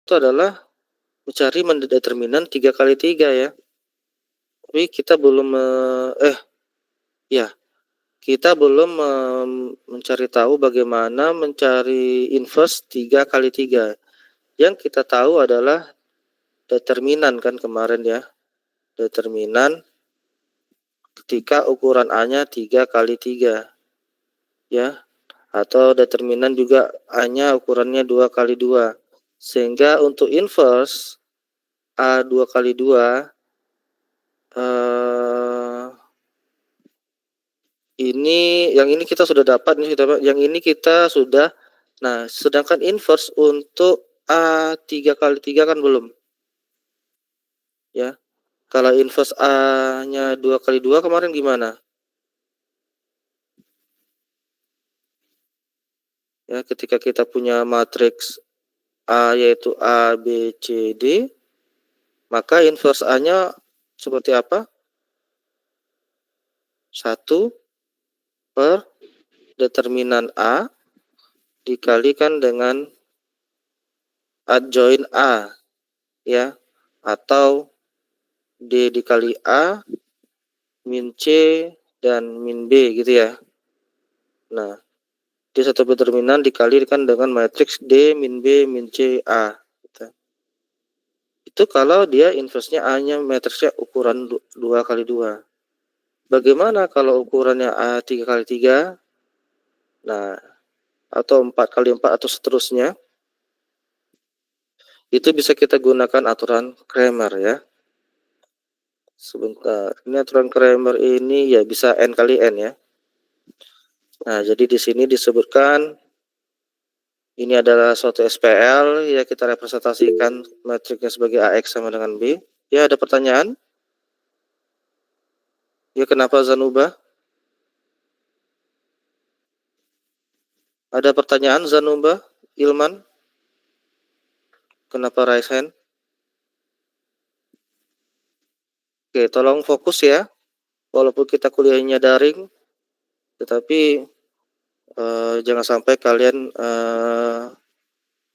itu adalah mencari determinan 3 kali 3 ya. Tapi kita belum kita belum mencari tahu bagaimana mencari inverse 3 kali 3. Yang kita tahu adalah determinan kan kemarin ya. Determinan ketika ukuran A-nya 3 kali 3 ya. Atau determinan juga A-nya ukurannya 2 kali 2. Sehingga untuk inverse A 2 kali 2 yang ini kita sudah dapat nih, yang ini kita sudah. Nah, sedangkan inverse untuk A 3 kali 3 kan belum. Ya. Kalau inverse A-nya 2 kali 2 kemarin gimana? Ya, ketika kita punya matriks A yaitu A, B, C, D, maka inverse A-nya seperti apa? 1 per determinan A dikalikan dengan adjoint A ya, atau D dikali A min C dan min B gitu ya. Nah, D satu determinan dikalikan dengan matriks D min B min C A gitu. Itu kalau dia inverse-nya A-nya matriksnya ukuran 2 kali 2. Bagaimana kalau ukurannya A 3 kali 3? Nah, atau 4 kali 4 atau seterusnya. Itu bisa kita gunakan aturan Cramer ya. Sebentar, ini aturan Cramer ini ya bisa N kali N ya. Nah, jadi di sini disebutkan ini adalah suatu SPL ya, kita representasikan matriknya sebagai AX sama dengan B. Ya, ada pertanyaan? Ya, kenapa Zanuba? Ada pertanyaan Zanuba? Ilman? Kenapa raise hand? Oke, tolong fokus ya. Walaupun kita kuliahnya daring, tetapi jangan sampai kalian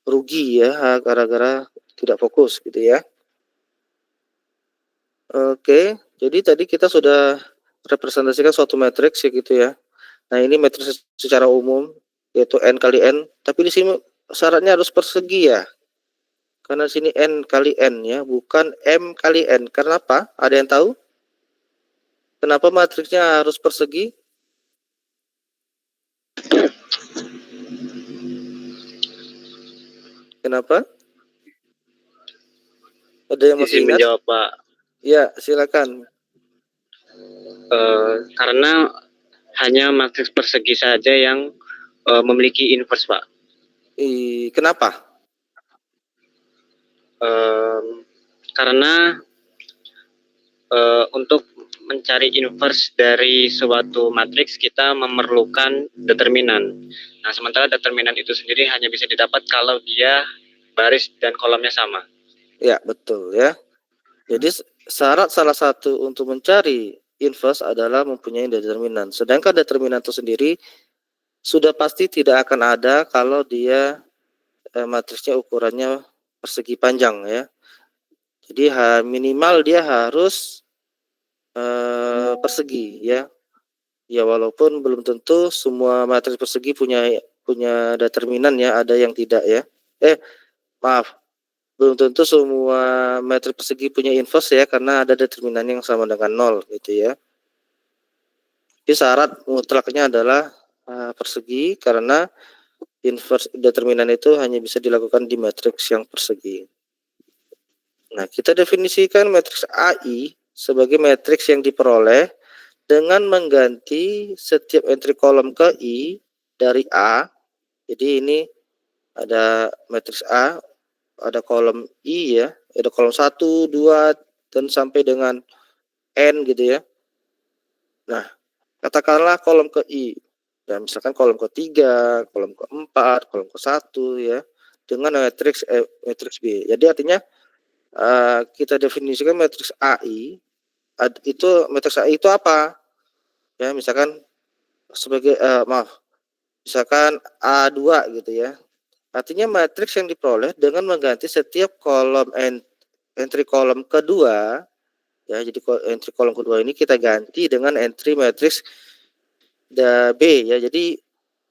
rugi ya gara-gara tidak fokus gitu ya. Oke, jadi tadi kita sudah representasikan suatu matriks ya gitu ya. Nah, ini matriks secara umum yaitu N kali N, tapi di sini syaratnya harus persegi ya. Karena di sini N kali N ya, bukan M kali N. Karena apa? Ada yang tahu? Kenapa matriksnya harus persegi? Kenapa? Ada yang masih ingat? Menjawab, Pak. Ya, silakan. Karena hanya matriks persegi saja yang memiliki inverse, Pak. Kenapa? Karena untuk mencari inverse dari suatu matriks kita memerlukan determinan. Nah, sementara determinan itu sendiri hanya bisa didapat kalau dia baris dan kolomnya sama. Ya, betul ya. Jadi syarat salah satu untuk mencari inverse adalah mempunyai determinan. Sedangkan determinan itu sendiri sudah pasti tidak akan ada kalau dia matriksnya ukurannya persegi panjang ya. Jadi minimal dia harus persegi ya. Ya, walaupun belum tentu semua matriks persegi punya determinan ya, ada yang tidak ya. Maaf, belum tentu semua matriks persegi punya inverse ya, karena ada determinan yang sama dengan 0 gitu ya. Jadi syarat mutlaknya adalah persegi, karena inverse determinan itu hanya bisa dilakukan di matriks yang persegi. Nah, kita definisikan matriks AI sebagai matriks yang diperoleh dengan mengganti setiap entry kolom ke I dari A. Jadi ini ada matriks A, ada kolom I ya, ada kolom 1, 2, dan sampai dengan N gitu ya. Nah, katakanlah kolom ke I. Dan misalkan kolom ke-3, kolom ke-4, kolom ke-1 ya, dengan matriks B. Jadi artinya kita definisikan matriks AI, matriks AI itu apa? Ya, misalkan sebagai misalkan A2 gitu ya. Artinya matriks yang diperoleh dengan mengganti setiap kolom entry kolom kedua, ya. Jadi entry kolom kedua ini kita ganti dengan entry matriks B, ya. Jadi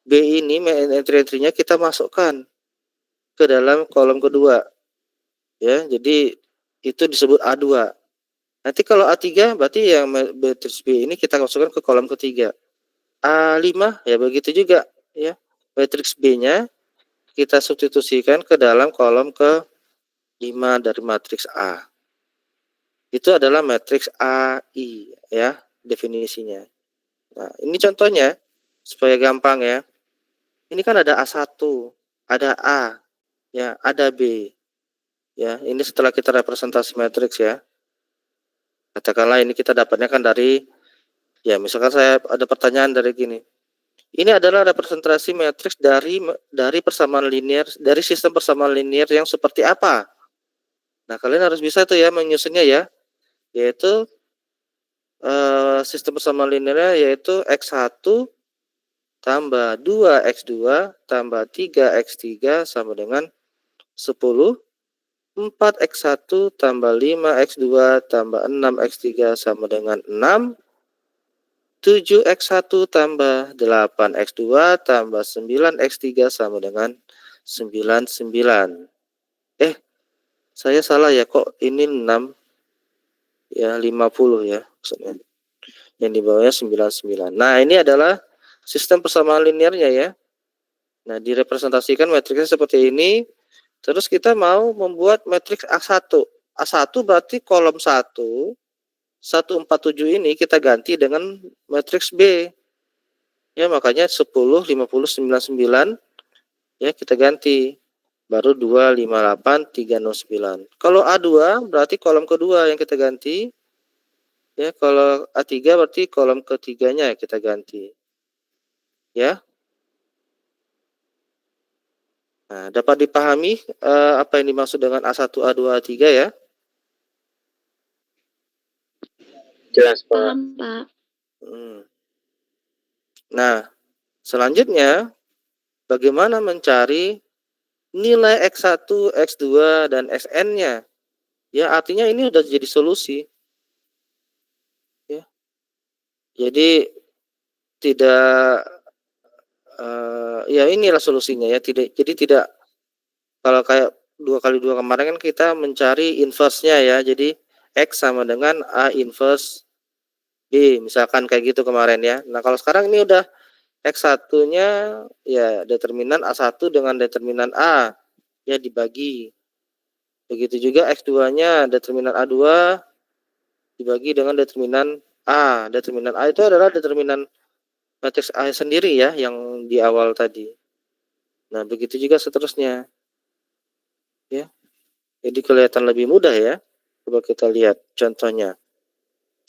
B ini entry-entrynya kita masukkan ke dalam kolom kedua, ya. Jadi itu disebut A2. Nanti kalau A3 berarti yang matriks B ini kita masukkan ke kolom ketiga. A5 ya begitu juga, ya. Matriks B-nya kita substitusikan ke dalam kolom ke-5 dari matriks A. Itu adalah matriks AI, ya, definisinya. Nah, ini contohnya supaya gampang, ya. Ini kan ada A1, ada A, ya, ada B. Ya, ini setelah kita representasi matriks, ya. Katakanlah ini kita dapatnya kan dari, ya, misalkan saya ada pertanyaan dari gini. Ini adalah representasi matriks dari persamaan linear, dari sistem persamaan linear yang seperti apa? Nah, kalian harus bisa tuh ya menyusunnya, ya. Yaitu sistem persamaan linearnya yaitu X1 tambah 2X2 tambah 3X3 sama dengan 10, 4X1 tambah 5X2 tambah 6X3 sama dengan 6, 7X1 tambah 8X2 tambah 9X3 sama dengan 99. Saya salah ya, kok ini 6, ya, 50 ya maksudnya. Yang di bawahnya 99. Nah, ini adalah sistem persamaan linearnya, ya. Nah, direpresentasikan matriksnya seperti ini. Terus kita mau membuat matriks A1. A1 berarti kolom 1, 147 ini kita ganti dengan matriks B. Ya, makanya 10, 50, 99, ya, kita ganti. Baru 2, 5, 8, 3, 0, 9. Kalau A2 berarti kolom kedua yang kita ganti. Ya, kalau A3 berarti kolom ketiganya kita ganti. Ya. Nah, dapat dipahami apa yang dimaksud dengan A1, A2, A3, ya? Jelas, Pak. Paham, Pak. Nah, selanjutnya bagaimana mencari nilai X1, X2, dan Xn-nya? Ya, artinya ini sudah jadi solusi. Ya. Jadi tidak ya inilah solusinya, ya. Jadi tidak kalau kayak 2x2 kemarin kan kita mencari inverse-nya, ya. Jadi X sama dengan A inverse B, misalkan kayak gitu kemarin, ya. Nah, kalau sekarang ini udah X1-nya ya determinan A1 dengan determinan A, ya, dibagi. Begitu juga X2-nya determinan A2 dibagi dengan determinan A. Determinan A itu adalah determinan matriks A sendiri, ya, yang di awal tadi. Nah, begitu juga seterusnya. Ya. Jadi kelihatan lebih mudah, ya. Coba kita lihat contohnya.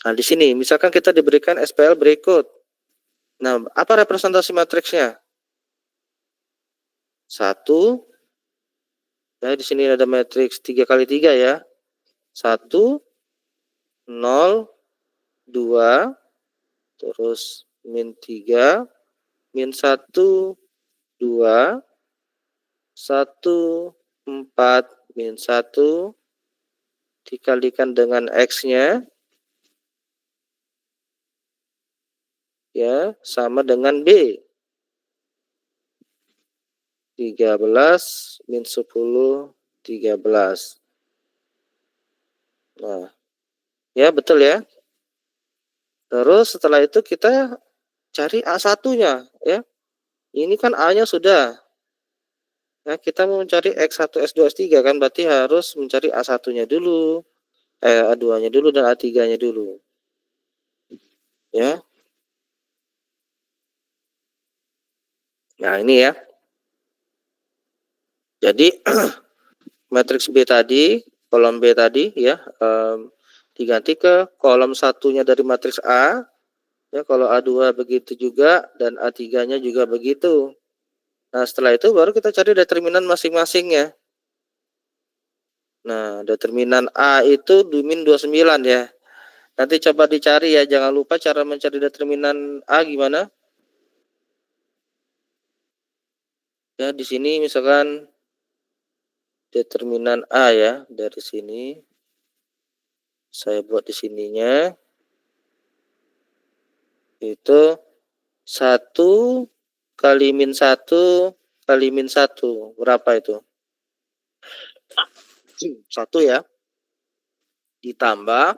Nah, di sini misalkan kita diberikan SPL berikut. Nah, apa representasi matriksnya? 1, ya, di sini ada matriks 3 kali 3, ya. 1, 0, 2, terus min 3, min 1, 2, 1, 4, min 1, dikalikan dengan X-nya, ya, sama dengan B. 13, min 10, 13. Nah, ya, betul, ya. Terus setelah itu kita cari A1-nya, ya. Ini kan A-nya sudah. Nah, kita mau mencari X1, X2, X3 kan berarti harus mencari A1-nya dulu, A2-nya dulu dan A3-nya dulu. Ya. Nah, ini, ya. Jadi matriks B tadi, kolom B tadi, ya, diganti ke kolom satunya dari matriks A. Ya, kalau A2 begitu juga dan A3-nya juga begitu. Nah, setelah itu baru kita cari determinan masing-masingnya. Nah, determinan A itu min 29, ya. Nanti coba dicari, ya, jangan lupa cara mencari determinan A gimana. Ya, di sini misalkan determinan A ya, dari sini. Saya buat di sininya. Itu 1 kali min 1 kali min 1. Berapa itu? 1 ya. Ditambah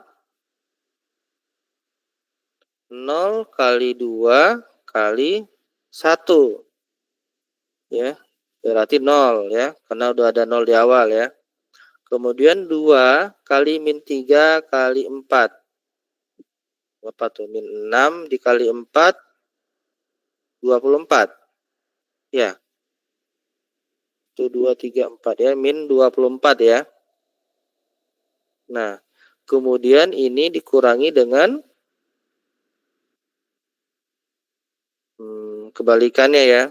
0 kali 2 kali 1. Ya. Berarti 0 ya, karena udah ada 0 di awal ya. Kemudian 2 kali min 3 kali 4. Berapa tuh? Min 6 dikali 4, 24. Ya. Itu 2, 3, 4 ya. Min 24 ya. Nah, kemudian ini dikurangi dengan kebalikannya ya.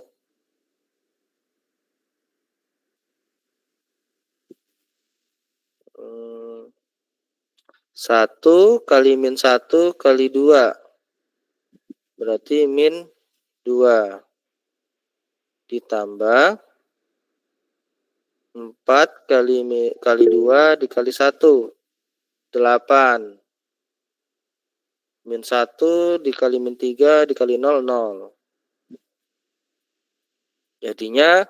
1 kali min 1 kali 2. Berarti min 2. Ditambah 4 kali 2 dikali 1. 8. Min 1 dikali min 3 dikali 0, 0. Jadinya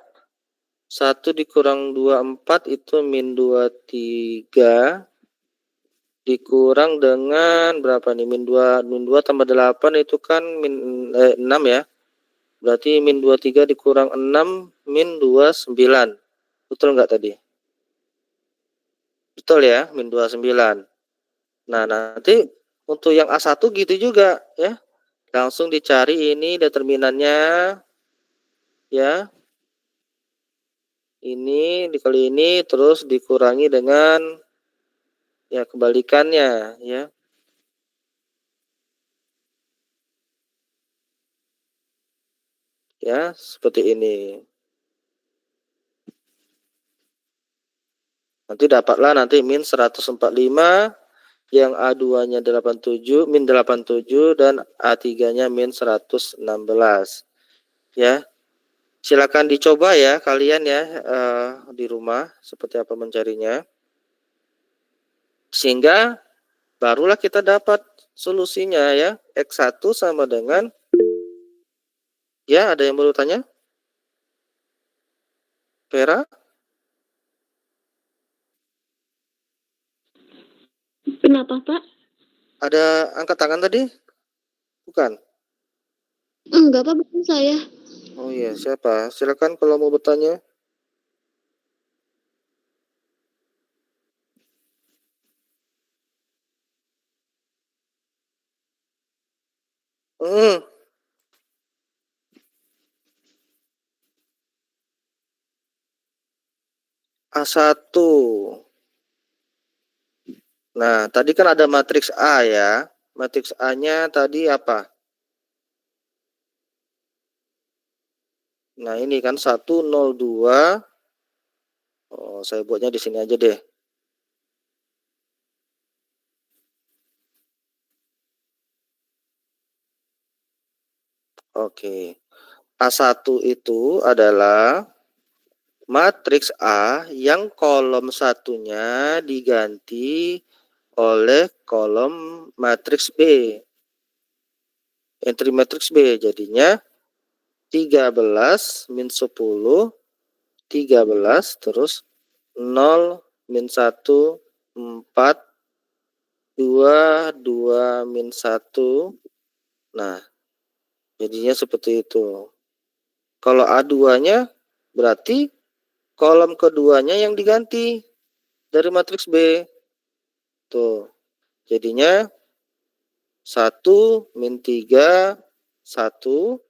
1 dikurang 24 itu min 23. Dikurang dengan berapa nih? Min 2 tambah 8 itu kan min 6 ya. Berarti min 23 dikurang 6 min 29. Betul nggak tadi? Betul ya, min 29. Nah, nanti untuk yang A1 gitu juga ya. Langsung dicari ini determinannya ya. Ini dikali ini terus dikurangi dengan ya kebalikannya ya. Ya, seperti ini. Nanti dapatlah nanti min 145, yang A2-nya 87, min 87 dan A3-nya min 116. Ya. Silakan dicoba ya kalian ya di rumah seperti apa mencarinya. Sehingga barulah kita dapat solusinya ya. X1 sama dengan ya, ada yang baru tanya? Vera? Kenapa, Pak? Ada angkat tangan tadi? Bukan? Enggak, Pak, bukan saya. Oh iya, siapa? Silakan kalau mau bertanya. Hmm, A1. Nah, tadi kan ada matriks A ya. Matriks A-nya tadi apa? Nah, ini kan 1, 0, 2. Oh, saya buatnya di sini aja deh. Oke. A1 itu adalah matriks A yang kolom satunya diganti oleh kolom matriks B. Entry matriks B jadinya 13 min 10, 13 terus 0 min 1, 4, 2, 2 min 1. Nah, jadinya seperti itu. Kalau A2-nya berarti kolom keduanya yang diganti dari matriks B. Tuh. Jadinya 1 min 3, 1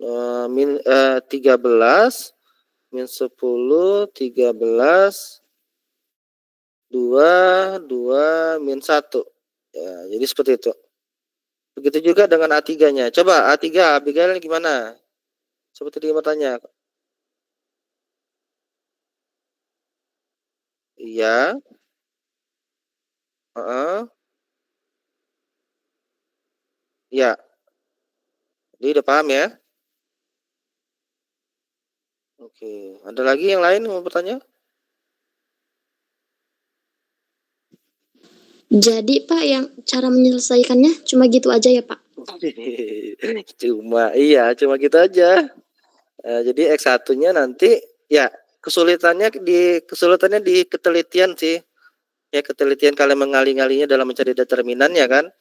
13 min 10, 13 2, 2 min 1. Ya, jadi seperti itu. Begitu juga dengan A3-nya. Coba A3, Abigail gimana? Seperti dia bertanya. Iya. Iya. Jadi udah paham ya? Oke, ada lagi yang lain mau bertanya? Jadi Pak, yang cara menyelesaikannya cuma gitu aja ya Pak? Cuma gitu aja. Jadi X1-nya nanti ya kesulitannya di ketelitian sih. Ya ketelitian kalian mengali-ngalinya dalam mencari determinan ya kan.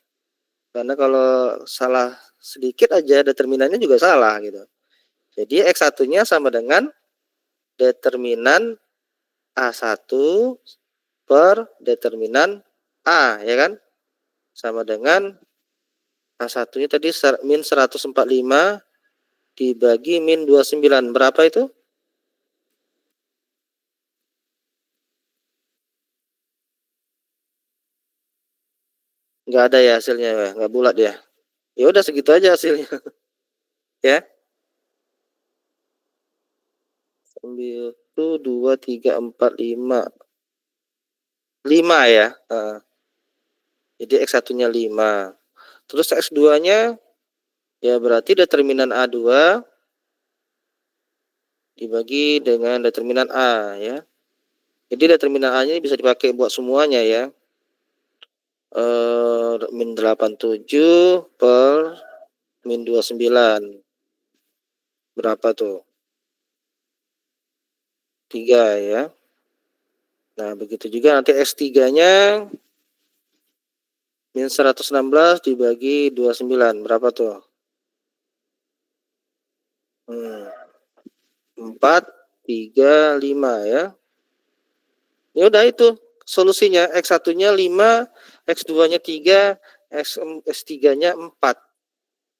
Karena kalau salah sedikit aja determinannya juga salah gitu. Jadi X1-nya sama dengan determinan A1 per determinan A ya kan. Sama dengan A1-nya tadi min 145 dibagi min 29. Berapa itu? Nggak ada ya hasilnya, nggak bulat ya. Ya udah segitu aja hasilnya. Ya. Ambil tuh 2, 3, 4, 5. 5 ya. Jadi X1-nya 5. Terus X2-nya ya berarti determinan A2 dibagi dengan determinan A ya. Jadi determinan A-nya bisa dipakai buat semuanya ya. Min 87 per min 29. Berapa tuh? 3 ya. Nah, begitu juga nanti X3-nya min 116 dibagi 29. Berapa tuh? 4, 3, 5 ya. Ya udah itu solusinya. X1-nya 5, X2-nya 3, X3-nya 4.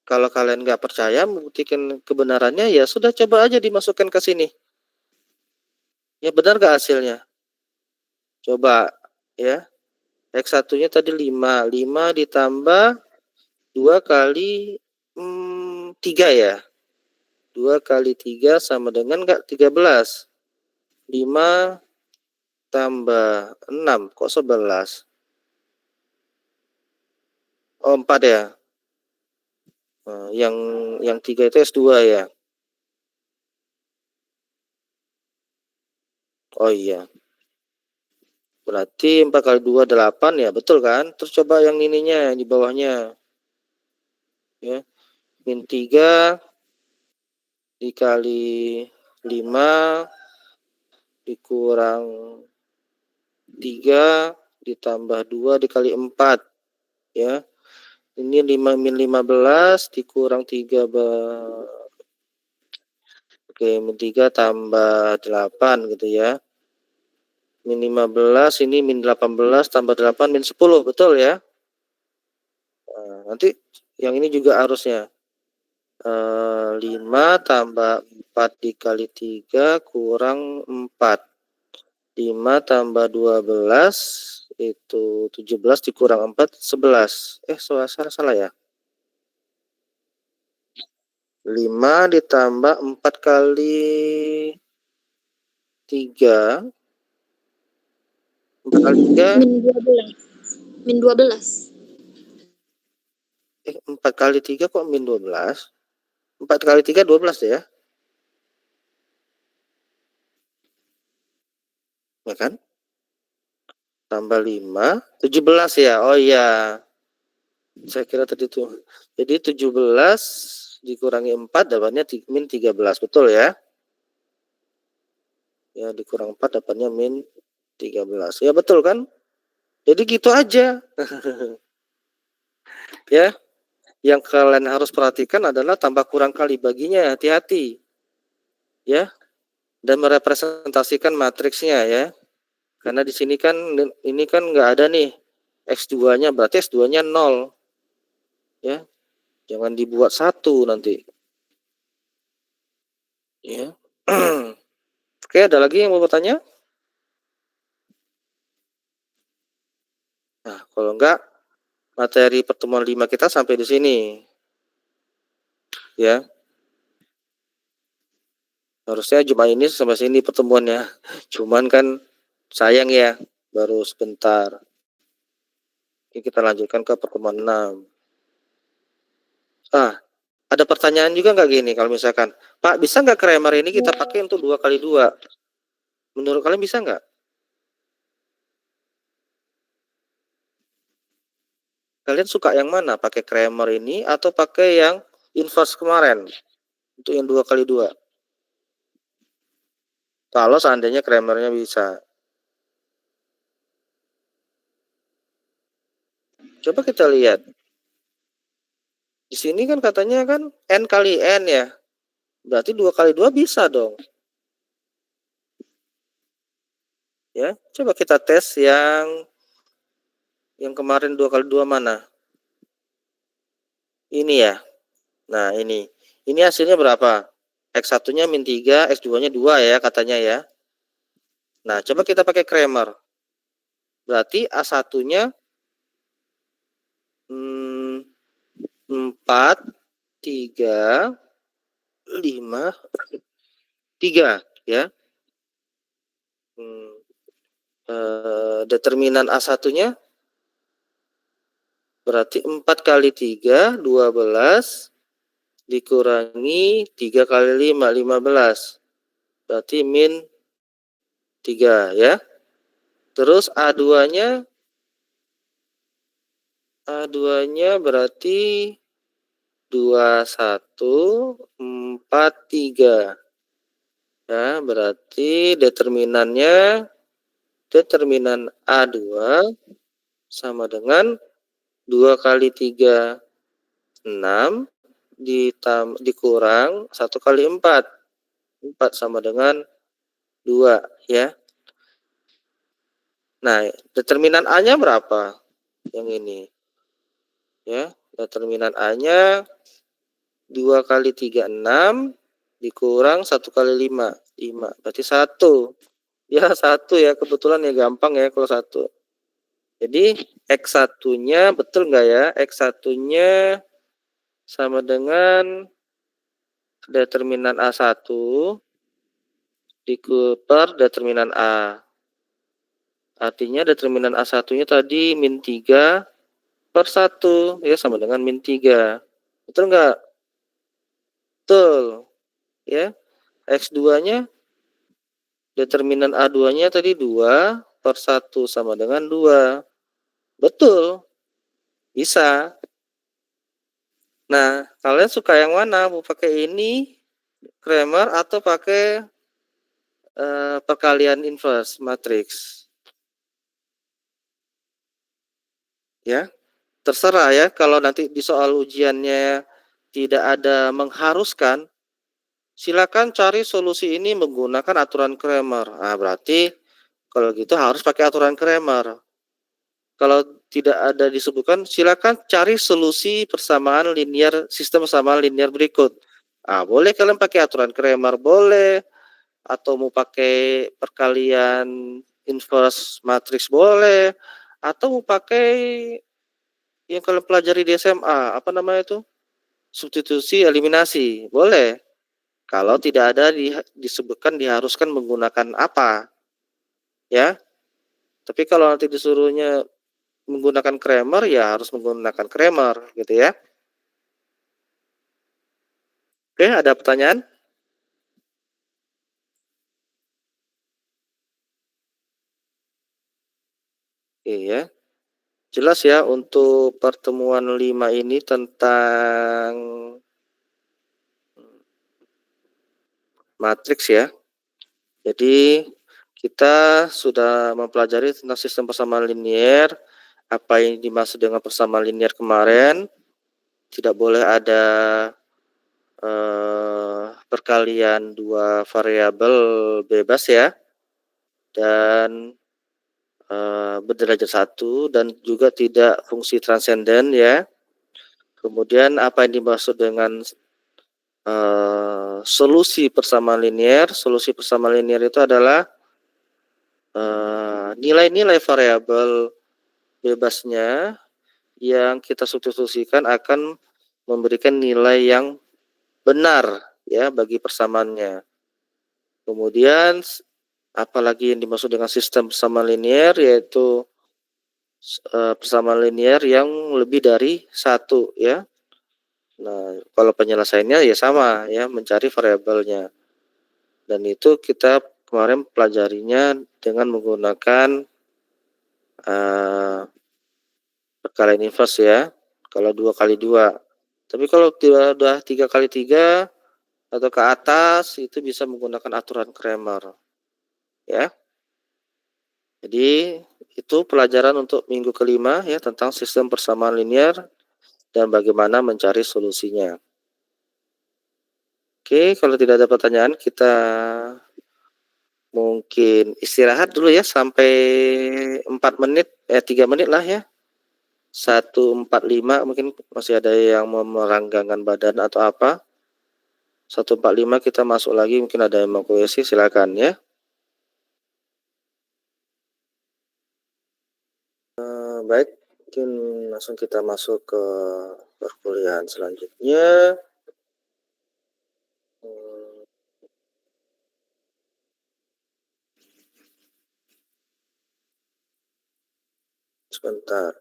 Kalau kalian nggak percaya membuktikan kebenarannya ya sudah coba aja dimasukkan ke sini. Ya benar nggak hasilnya? Coba ya. X1-nya tadi 5. 5 ditambah 2 kali 3 ya. 2 kali 3 sama dengan nggak 13. 5 tambah 6. Kok 11? Oh 4 ya. Yang 3 itu S2 ya. Oh iya. Berarti 4 kali 2 8 ya, betul kan? Terus coba yang ininya di bawahnya. Ya. Min 3 dikali 5 dikurang 3 ditambah 2 dikali 4 ya. Ini 5 min 15 dikurang 3 Oke, min 3 tambah 8 gitu ya. Min 15 ini min 18 tambah 8 min 10, betul ya? Nanti yang ini juga harusnya 5 tambah 4 dikali 3 kurang 4. 5 tambah 12 itu 17 dikurang 4 11. Salah ya. 5 ditambah 4 kali 3. 4 kali 3. Min 12. Min 12. 4 kali 3 kok min 12? 4 kali 3 12 ya. Ya kan? Tambah 5, 17 ya. Oh iya. Saya kira tadi tuh. Jadi 17 dikurangi 4 dapatnya min 13, betul ya? Ya, dikurang 4 dapatnya min 13. Ya betul kan? Jadi gitu aja. Ya. Yang kalian harus perhatikan adalah tambah kurang kali baginya, hati-hati. Ya. Dan merepresentasikan matriksnya ya. Karena di sini kan ini kan nggak ada nih X2-nya, berarti X2-nya 0. Ya. Jangan dibuat 1 nanti. Ya. Oke, ada lagi yang mau bertanya? Nah, kalau enggak materi pertemuan 5 kita sampai di sini. Ya. Harusnya cuma ini sampai sini pertemuannya. Cuman kan sayang ya, baru sebentar. Oke, kita lanjutkan ke pertemuan 6. Ada pertanyaan juga nggak gini kalau misalkan, Pak bisa nggak Kramer ini kita pakai untuk 2x2? Menurut kalian bisa nggak? Kalian suka yang mana? Pakai Kramer ini atau pakai yang inverse kemarin? Untuk yang 2x2. Kalau seandainya Kramernya bisa. Coba kita lihat. Di sini kan katanya kan N kali N ya. Berarti 2x2 bisa dong. Ya, coba kita tes yang kemarin 2x2 mana? Ini ya. Nah, ini. Ini hasilnya berapa? X1-nya min 3, X2-nya 2 ya katanya ya. Nah, coba kita pakai Kramer. Berarti A1-nya 4, 3, 5, 3 ya. Determinan A1-nya berarti 4 kali 3, 12, dikurangi 3 kali 5, 15. Berarti min 3 ya. Terus A2-nya berarti 21, 4, 3. Ya, berarti determinan A2 sama dengan 2 kali 3, 6, dikurang 1 kali 4. 4 sama dengan 2 ya. Nah, determinan A-nya berapa? Yang ini. Ya, determinan A-nya 2 kali 3, 6, dikurang 1 kali 5, 5. Berarti 1. Ya, 1 ya, kebetulan ya gampang ya kalau 1. Jadi X1-nya betul nggak ya? X1-nya sama dengan determinan A1 per determinan A. Artinya determinan A1-nya tadi min 3 per 1 ya, sama dengan min 3. Betul nggak? Betul. Ya. X2-nya determinan A2-nya tadi 2 per 1 sama dengan 2. Betul. Bisa. Nah, kalian suka yang mana? Mau pakai ini Kramer atau pakai perkalian inverse matriks? Ya, terserah ya. Kalau nanti di soal ujiannya tidak ada mengharuskan, silakan cari solusi ini menggunakan aturan Kramer. Nah, berarti kalau gitu harus pakai aturan Kramer. Kalau tidak ada disebutkan, silakan cari solusi persamaan linear, sistem persamaan linear berikut. Ah, boleh kalian pakai aturan Kramer, boleh, atau mau pakai perkalian inverse matriks boleh, atau mau pakai yang kalian pelajari di SMA, apa namanya itu? Substitusi eliminasi, boleh. Kalau tidak ada disebutkan diharuskan menggunakan apa, ya. Tapi kalau nanti disuruhnya menggunakan Kramer, ya harus menggunakan Kramer, gitu ya. Oke, ada pertanyaan? Iya. Jelas ya untuk pertemuan 5 ini tentang matriks ya. Jadi kita sudah mempelajari tentang sistem persamaan linier, apa yang dimaksud dengan persamaan linier kemarin. Tidak boleh ada perkalian dua variabel bebas ya, dan berderajat 1, dan juga tidak fungsi transenden ya. Kemudian apa yang dimaksud dengan solusi persamaan linier? Solusi persamaan linier itu adalah nilai-nilai variabel bebasnya yang kita substitusikan akan memberikan nilai yang benar ya bagi persamaannya. Kemudian apalagi yang dimaksud dengan sistem persamaan linier, yaitu persamaan linier yang lebih dari 1 ya. Nah, kalau penyelesaiannya ya sama ya, mencari variabelnya. Dan itu kita kemarin pelajarinya dengan menggunakan perkalian inverse ya. Kalau 2 kali 2. Tapi kalau udah 3 kali 3 atau ke atas itu bisa menggunakan aturan Cramer. Ya. Jadi itu pelajaran untuk minggu kelima ya tentang sistem persamaan linear dan bagaimana mencari solusinya. Oke, kalau tidak ada pertanyaan kita mungkin istirahat dulu ya sampai 4 menit, 3 menit lah ya. 1:45 mungkin masih ada yang memeranggangkan badan atau apa. 1:45 kita masuk lagi, mungkin ada yang mau kuisi, silakan ya. Baik, mungkin langsung kita masuk ke perkuliahan selanjutnya. Sebentar.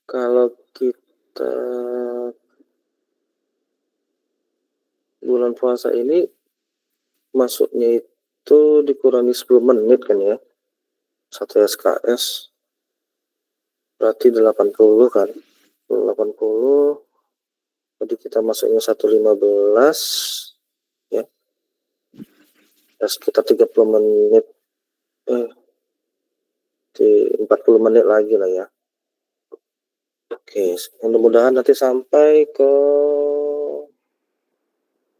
Kalau kita bulan puasa ini masuknya itu dikurangi 10 menit kan ya. 1 SKS berarti 80 kan. 80 jadi kita masuknya 1:15 ya. Ya sekitar 30 menit di 40 menit lagi lah ya. Oke, mudah-mudahan nanti sampai ke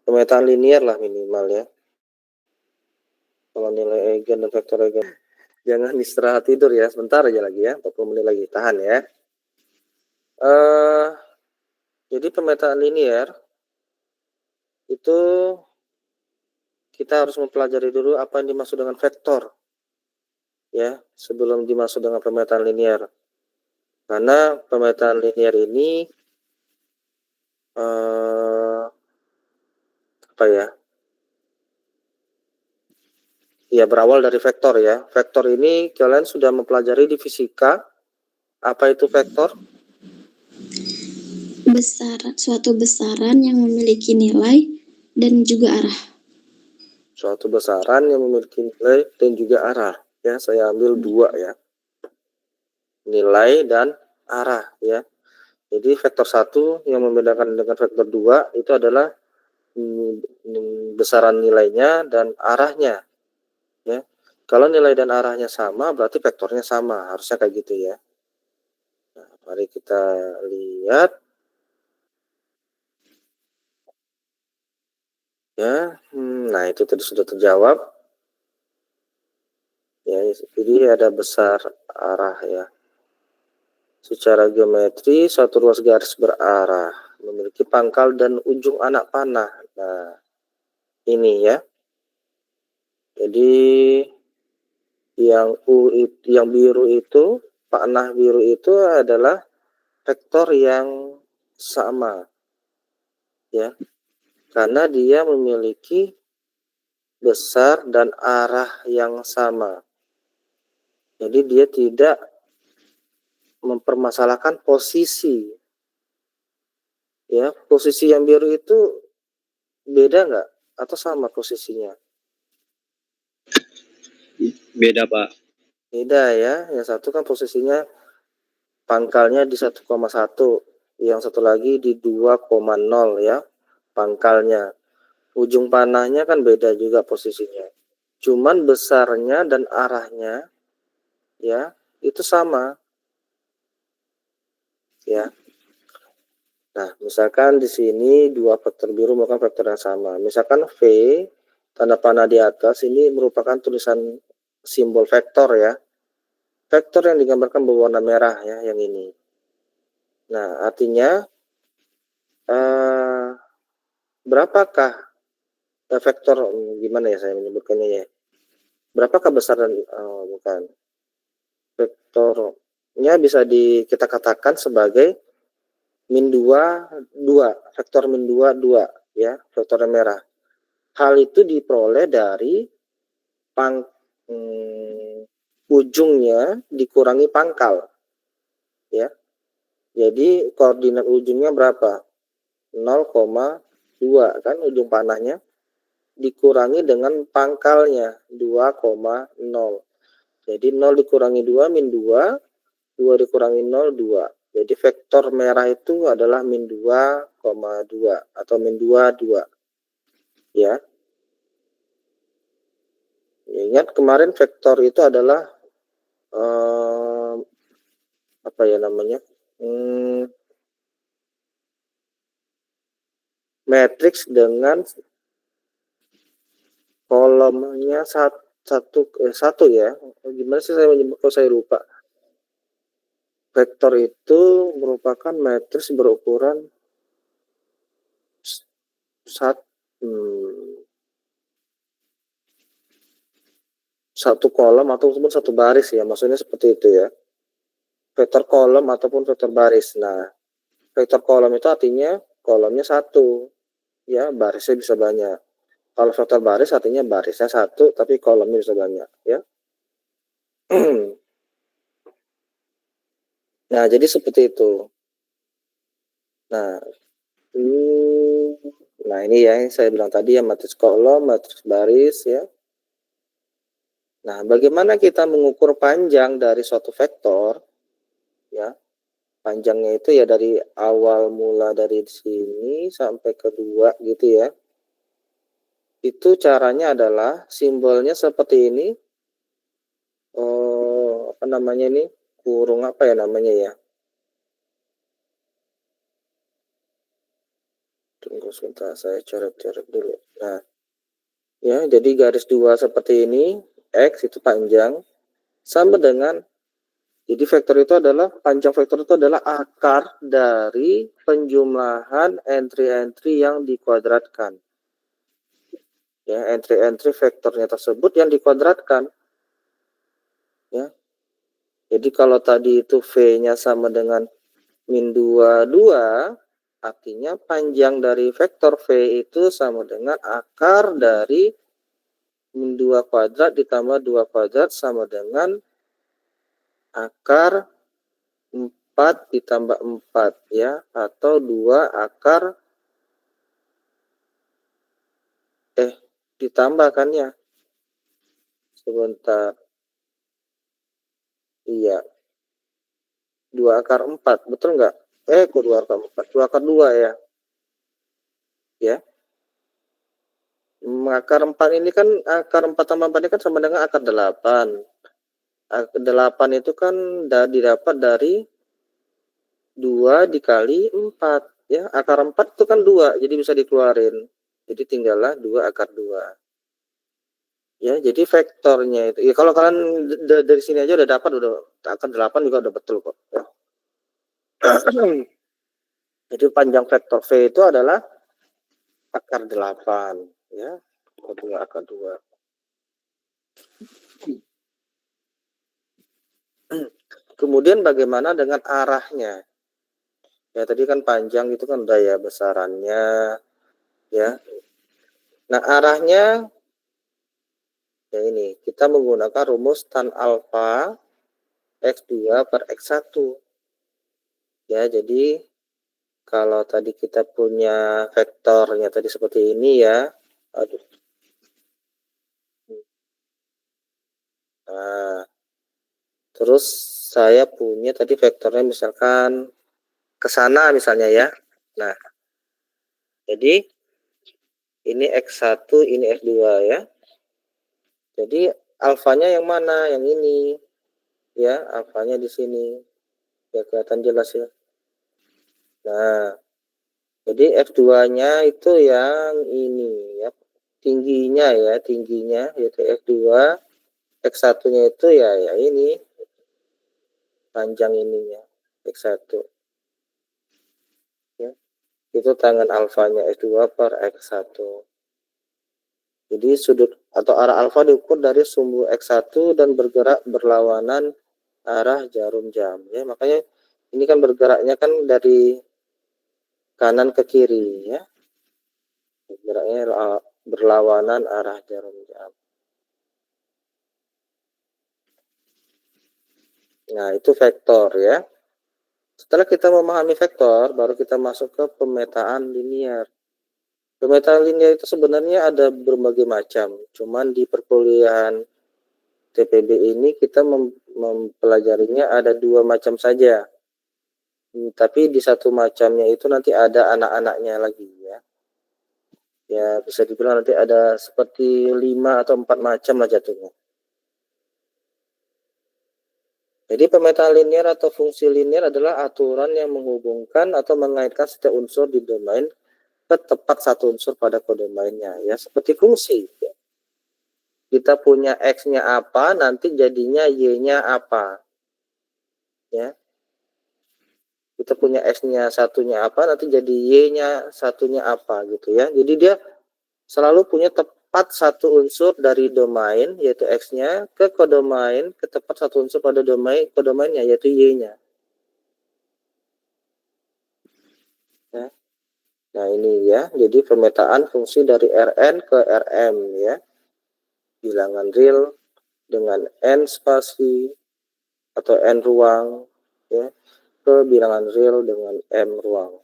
pemetaan linear lah minimal ya. Kalau nilai eigen dan vektor eigen. Jangan istirahat tidur ya, sebentar aja lagi ya, 40 menit lagi, tahan ya. Jadi pemetaan linear itu kita harus mempelajari dulu apa yang dimaksud dengan vektor ya, sebelum dimaksud dengan pemetaan linear. Karena pemetaan linear ini apa ya? Ya berawal dari vektor ya. Vektor ini kalian sudah mempelajari di fisika. Apa itu vektor? Suatu besaran yang memiliki nilai dan juga arah. Suatu besaran yang memiliki nilai dan juga arah. Ya, saya ambil 2 ya. Nilai dan arah ya. Jadi vektor 1 yang membedakan dengan vektor 2 itu adalah besaran nilainya dan arahnya ya. Kalau nilai dan arahnya sama berarti vektornya sama, harusnya kayak gitu ya. Nah, mari kita lihat ya. Nah, itu tadi sudah terjawab ya. Jadi ada besar arah ya. Secara geometri suatu ruas garis berarah memiliki pangkal dan ujung anak panah. Nah, ini ya. Jadi yang biru itu, panah biru itu adalah vektor yang sama ya. Karena dia memiliki besar dan arah yang sama. Jadi dia tidak mempermasalahkan posisi. Ya, posisi yang biru itu beda nggak? Atau sama posisinya? Beda, Pak. Beda ya. Yang satu kan posisinya pangkalnya di 1,1. Yang satu lagi di 2,0 ya. Pangkalnya. Ujung panahnya kan beda juga posisinya. Cuman besarnya dan arahnya ya itu sama. Ya. Nah, misalkan di sini 2 vektor biru merupakan vektor yang sama. Misalkan V, tanda panah di atas ini merupakan tulisan simbol vektor ya. Vektor yang digambarkan berwarna merah ya, yang ini. Nah, artinya berapakah vektor, gimana ya saya menyebutkannya ya. Berapakah besaran, bukan. Vektornya bisa kita katakan sebagai min 2, 2, vektor min 2, 2 ya, vektor yang merah. Hal itu diperoleh dari ujungnya dikurangi pangkal ya. Jadi koordinat ujungnya berapa? 0,2 kan ujung panahnya, dikurangi dengan pangkalnya 2,0. Jadi 0 dikurangi 2 min 2, 2 dikurangi 0 2. Jadi vektor merah itu adalah min 2,2 atau min 2 2. Ya. Ingat kemarin vektor itu adalah apa ya namanya? Matriks dengan kolomnya satu ya. Gimana sih saya menyebut kalau saya lupa. Vektor itu merupakan matriks berukuran satu kolom ataupun satu baris ya, maksudnya seperti itu ya. Vektor kolom ataupun vektor baris. Nah, vektor kolom itu artinya kolomnya satu, ya barisnya bisa banyak. Kalau vektor baris artinya barisnya satu, tapi kolomnya bisa banyak, ya. Nah, jadi seperti itu. Nah, ini ya yang saya bilang tadi ya, matriks kolom, matriks baris ya. Nah, bagaimana kita mengukur panjang dari suatu vektor? Ya, panjangnya itu ya dari awal mula dari sini sampai ke 2 gitu ya. Itu caranya adalah simbolnya seperti ini. Apa namanya ini? Kurung apa ya namanya ya? Tunggu sebentar, saya coret-coret dulu. Nah, ya, jadi garis 2 seperti ini, X itu panjang, sama dengan, jadi vektor itu adalah, panjang vektor itu adalah akar dari penjumlahan entry-entry yang dikuadratkan. Ya, entry-entry vektornya tersebut yang dikuadratkan. Ya. Jadi kalau tadi itu V-nya sama dengan min 2, 2, artinya panjang dari vektor V itu sama dengan akar dari min 2 kuadrat ditambah 2 kuadrat sama dengan akar 4 ditambah 4 ya, atau 2 akar ditambahkan ya. Sebentar. Iya. 2 akar 4, betul nggak? Kok 2 akar 4? 2 akar 2 ya. Ya. Akar 4 ini kan, akar 4 tambah 4 ini kan sama dengan akar 8. Akar 8 itu kan didapat dari 2 dikali 4. Ya, akar 4 itu kan 2, jadi bisa dikeluarin. Jadi tinggallah 2 akar 2. Ya, jadi vektornya itu, ya kalau kalian dari sini aja udah dapat, udah akar 8 juga udah betul kok. Ya. Jadi panjang vektor V itu adalah akar 8. Ya, akar 2. Kemudian bagaimana dengan arahnya? Ya, tadi kan panjang itu kan udah ya besarannya. Ya. Nah, arahnya ya ini, kita menggunakan rumus tan alfa X2 per X1. Ya, jadi kalau tadi kita punya vektornya tadi seperti ini ya. Aduh. Nah, terus saya punya tadi vektornya misalkan ke sana misalnya ya. Nah, jadi ini X1, ini X2 ya. Jadi alfanya yang mana? Yang ini. Ya, alfanya di sini. Ya, kelihatan jelas ya. Nah, jadi F2-nya itu yang ini ya. Tingginya ya, tingginya yaitu F2. X1-nya itu ya ini. Panjang ininya. X1. Ya. Itu tangan alfanya F2 per X1. Jadi sudut atau arah alfa diukur dari sumbu X1 dan bergerak berlawanan arah jarum jam. Ya, makanya ini kan bergeraknya kan dari kanan ke kiri ya. Bergeraknya berlawanan arah jarum jam. Nah, itu vektor ya. Setelah kita memahami vektor, baru kita masuk ke pemetaan linear. Pemetaan linear itu sebenarnya ada berbagai macam, cuman di perkuliahan TPB ini kita mempelajarinya ada 2 macam saja. Tapi di satu macamnya itu nanti ada anak-anaknya lagi ya. Ya bisa dibilang nanti ada seperti 5 atau 4 macam lah jatuhnya. Jadi pemetaan linear atau fungsi linear adalah aturan yang menghubungkan atau mengaitkan setiap unsur di domain ke tepat satu unsur pada kodomainnya ya, seperti fungsi. Kita punya X-nya apa, nanti jadinya Y-nya apa. Ya. Kita punya X-nya satunya apa, nanti jadi Y-nya satunya apa gitu ya. Jadi dia selalu punya tepat satu unsur dari domain yaitu X-nya ke kodomain ke tepat satu unsur pada domain kodomainnya yaitu Y-nya. Ya. Nah ini ya, jadi pemetaan fungsi dari Rn ke Rm ya. Bilangan real dengan N spasi atau N ruang ya, ke bilangan real dengan M ruang.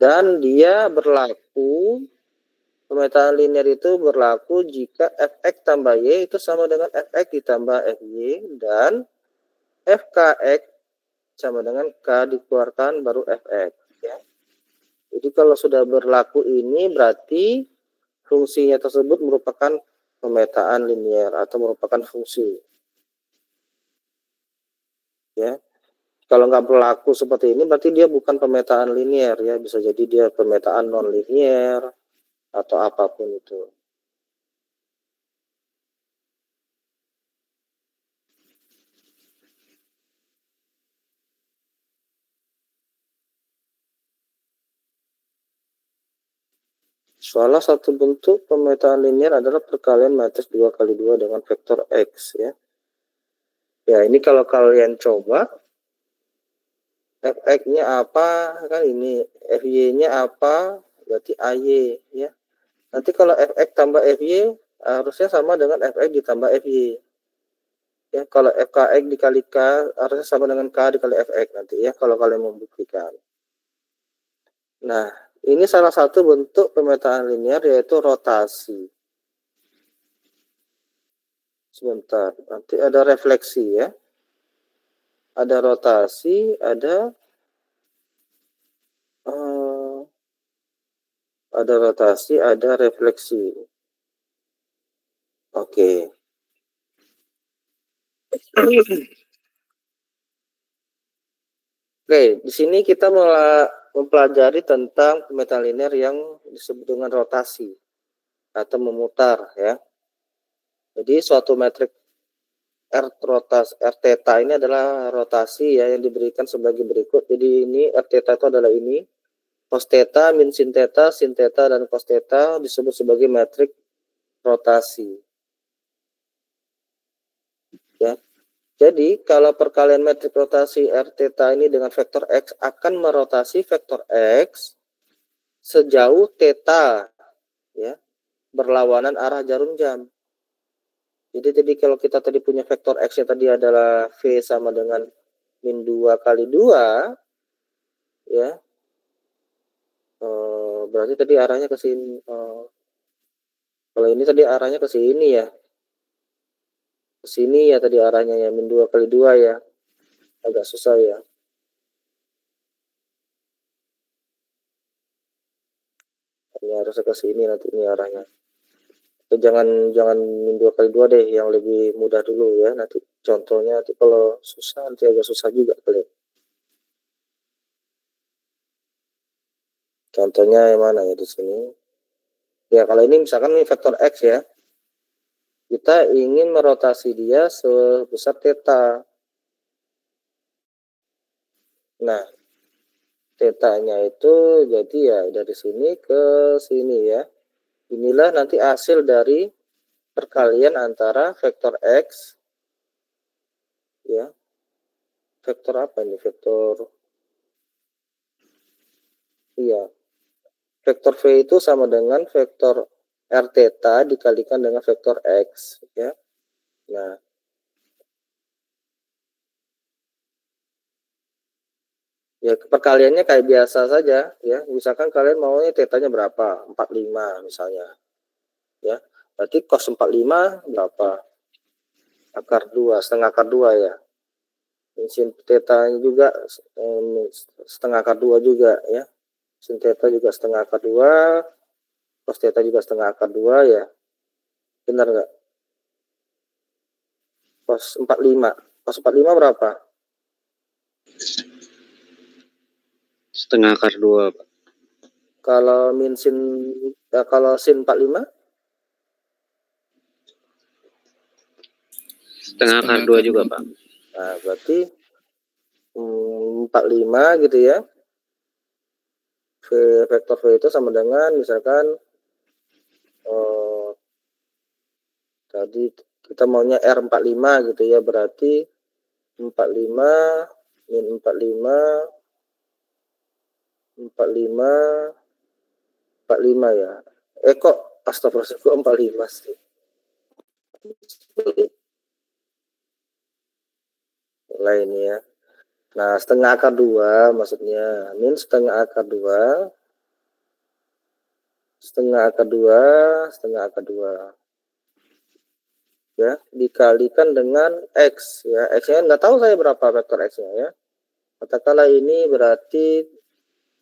Dan dia berlaku, pemetaan linear itu berlaku jika Fx tambah Y itu sama dengan Fx ditambah Fy dan Fkx sama dengan K dikeluarkan baru Fx ya. Jadi kalau sudah berlaku ini berarti fungsinya tersebut merupakan pemetaan linear atau merupakan fungsi. Ya. Kalau nggak berlaku seperti ini berarti dia bukan pemetaan linear ya, bisa jadi dia pemetaan non linear atau apapun itu. Salah satu bentuk pemetaan linear adalah perkalian matriks 2x2 dengan vektor X ya. Ya, ini kalau kalian coba Fx-nya apa kan ini, Fy-nya apa berarti AY ya. Nanti kalau Fx tambah Fy harusnya sama dengan Fx ditambah Fy. Ya, kalau Fkx dikali K harusnya sama dengan K dikali Fx nanti ya kalau kalian membuktikan. Nah, ini salah satu bentuk pemetaan linear yaitu rotasi. Sebentar, nanti ada refleksi ya. Ada rotasi, ada rotasi, ada refleksi. Oke. Oke, di sini kita mempelajari tentang pemetaan linear yang disebut dengan rotasi atau memutar ya. Jadi suatu metrik R theta ini adalah rotasi ya yang diberikan sebagai berikut. Jadi ini R theta itu adalah ini. Cos theta, min sin theta, dan cos theta disebut sebagai metrik rotasi. Ya. Jadi kalau perkalian metrik rotasi R theta ini dengan vektor X akan merotasi vektor X sejauh theta ya, berlawanan arah jarum jam. Jadi kalau kita tadi punya vektor X-nya tadi adalah V sama dengan min 2 kali 2 ya. Berarti tadi arahnya ke sini. Kalau ini tadi arahnya ke sini ya. Ke sini ya tadi arahnya ya, min 2 kali 2 ya. Agak susah ya. Ini harusnya ke sini nanti ini arahnya. Jangan min 2 kali 2 deh, yang lebih mudah dulu ya. Nanti contohnya nanti kalau susah nanti agak susah juga kalian. Contohnya yang mana ya di sini? Ya kalau ini misalkan ini vektor X ya. Kita ingin merotasi dia sebesar theta. Nah, theta-nya itu jadi ya dari sini ke sini ya. Inilah nanti hasil dari perkalian antara vektor X ya. Vektor apa ini? Vektor iya. Vektor V itu sama dengan vektor R theta dikalikan dengan vektor X ya. Nah, Ya perkaliannya kayak biasa saja ya. Misalkan kalian maunya tetanya berapa? 45 misalnya. Ya. Berarti cos 45 berapa? Akar 2, setengah akar 2 ya. Sin tetanya juga setengah akar 2 juga ya. Sin teta juga setengah akar 2, cos teta juga setengah akar 2 ya. Benar nggak? Cos 45. Cos 45 berapa? Setengah akar 2, Pak. Kalau min sin kalau sin 45 Setengah akar 2 juga, Pak. nah berarti 45 gitu ya. Vektor V itu sama dengan misalkan tadi kita maunya R45 gitu ya, berarti 45 min 45 ya. Kok astagfirullah, kok 45 sih? Mulai ini ya. Nah, setengah akar 2 maksudnya. Min setengah akar 2. Setengah akar 2. Setengah akar 2. Ya, dikalikan dengan X. Ya, X-nya nggak tahu saya berapa vektor X-nya ya. Katakanlah ini berarti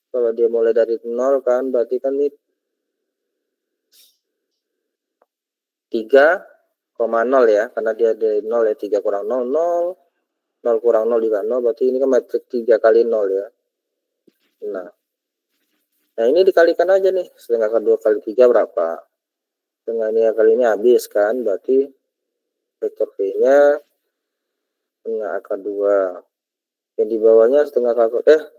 kalau dia mulai dari 0 kan, berarti kan ini 3,0 ya, karena dia dari 0 ya, 3 kurang 0, 0, 0 kurang 0 juga 0, berarti ini kan metrik 3 kali 0 ya. Nah ini dikalikan aja nih, setengah akar 2 kali 3 berapa? Setengah ini kali ini habis kan, berarti vektor V-nya setengah akar 2. Yang di bawahnya setengah akar 3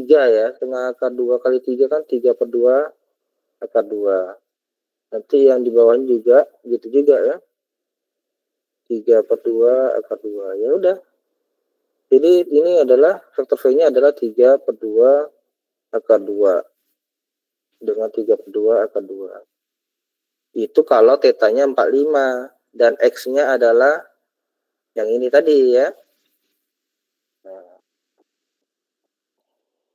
ya, setengah akar 2 kali 3 kan 3 per 2 akar 2. Nanti yang di bawahnya juga gitu juga ya. 3 per 2 akar 2. Ya udah. Jadi ini adalah vektor V-nya adalah 3 per 2 akar 2 dengan 3 per 2 akar 2. Itu kalau tetanya 45 dan X-nya adalah yang ini tadi ya. Nah,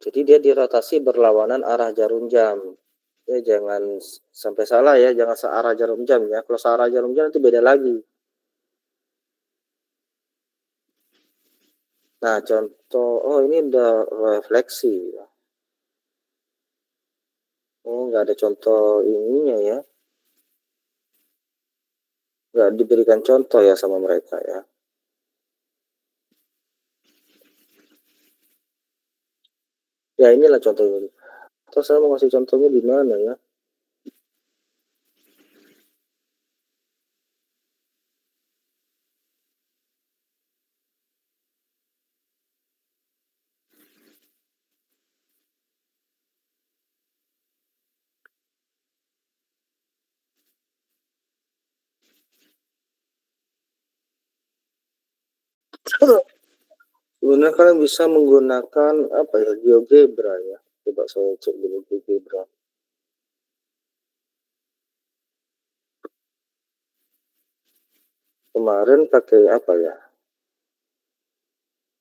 jadi dia dirotasi berlawanan arah jarum jam. Ya jangan sampai salah ya, jangan searah jarum jam ya. Kalau searah jarum jam itu beda lagi. Nah, contoh, ini udah refleksi. Nggak ada contoh ininya ya. Nggak diberikan contoh ya sama mereka ya. Ya inilah contohnya. Terus saya mau ngasih contohnya di mana ya? Sebenarnya kalian bisa menggunakan apa ya, GeoGebra ya. Coba saya cek dulu GeoGebra. Kemarin pakai apa ya?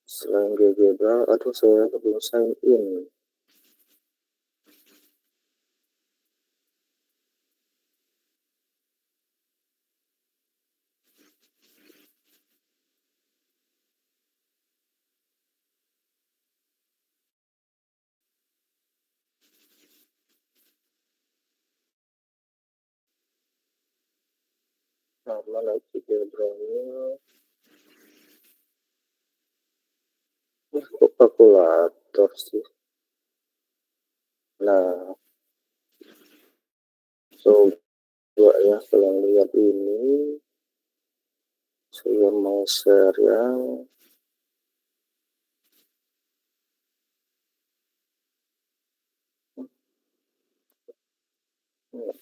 Selain GeoGebra, aduh saya belum sign in. Nah, mana GeoGebra-nya? Kok kalkulator sih? Nah, coba ya kalau lihat ini, saya mau share ya.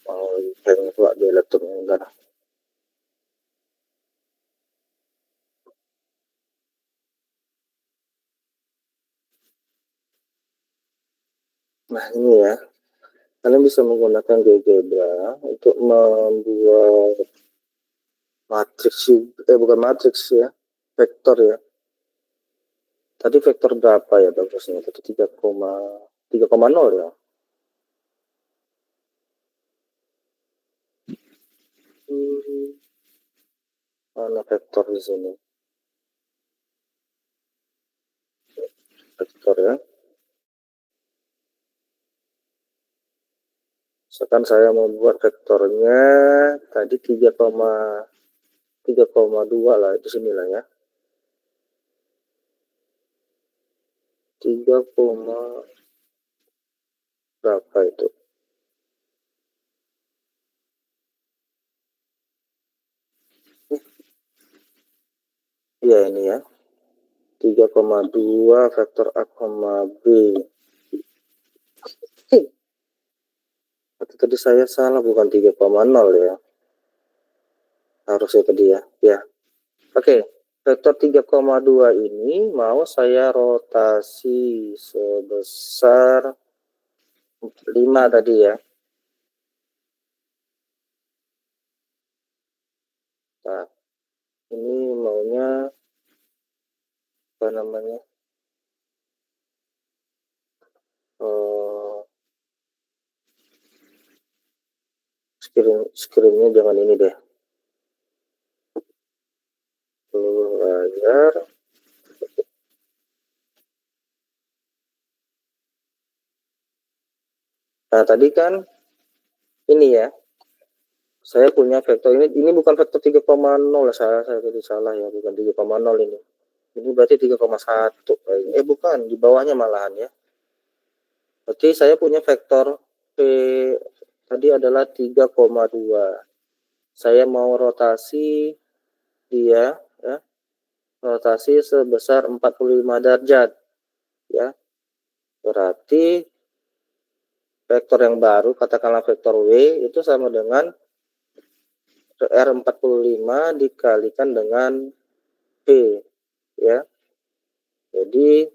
Mau pengen buat di laptop enggak. Nah ini ya, kalian bisa menggunakan GeoGebra untuk membuat matriks, bukan matriks ya, vektor ya. Tadi vektor berapa ya bagusnya? Tadi 3,0 ya. Mana vektor di sini? Vektor ya. Misalkan saya membuat vektornya tadi 3,2 lah, itu sinilah ya. 3, berapa itu? Iya ini ya. 3,2 vektor A, B. Tadi saya salah, bukan 3,0 ya. Harusnya tadi ya. Ya. Oke. Vektor 3,2 ini mau saya rotasi sebesar 5 tadi ya. Nah, ini maunya apa namanya? Screennya jangan ini deh. Layar. Nah, tadi kan ini ya. Saya punya vektor ini bukan vektor 3,0 lah, saya tadi salah ya, bukan 3,0 ini. Ini berarti 3,1. Bukan, di bawahnya malahan ya. Berarti saya punya vektor P tadi adalah 3,2. Saya mau rotasi dia ya. Rotasi sebesar 45 derajat ya. Berarti vektor yang baru, katakanlah vektor W, itu sama dengan R45 dikalikan dengan P ya. Jadi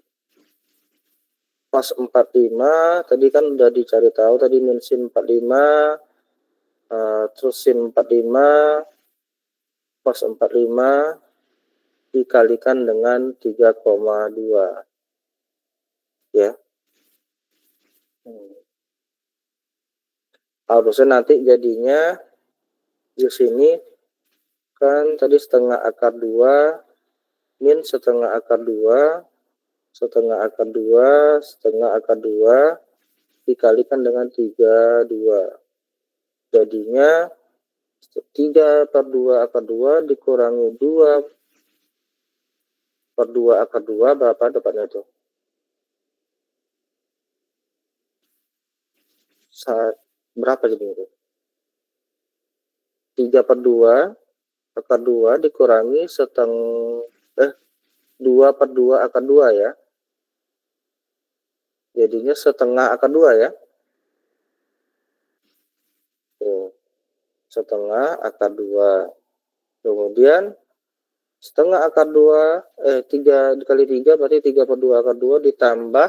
pas 45 tadi kan udah dicari tahu tadi min sin 45, terus sin 45 cos 45 dikalikan dengan 3,2 ya. Harusnya nanti jadinya di sini kan tadi setengah akar 2 min setengah akar 2 setengah akar 2 setengah akar 2 dikalikan dengan 32. Jadinya 3/2 akar 2 dikurangi 2/2 akar 2 berapa dapatnya itu? Berapa jadinya itu? 3/2 akar 2 dikurangi 2/2 akar 2 ya. Jadinya setengah akar 2 ya. Setengah akar 2. Kemudian setengah akar 2, 3 dikali 3 berarti 3/2 akar 2 ditambah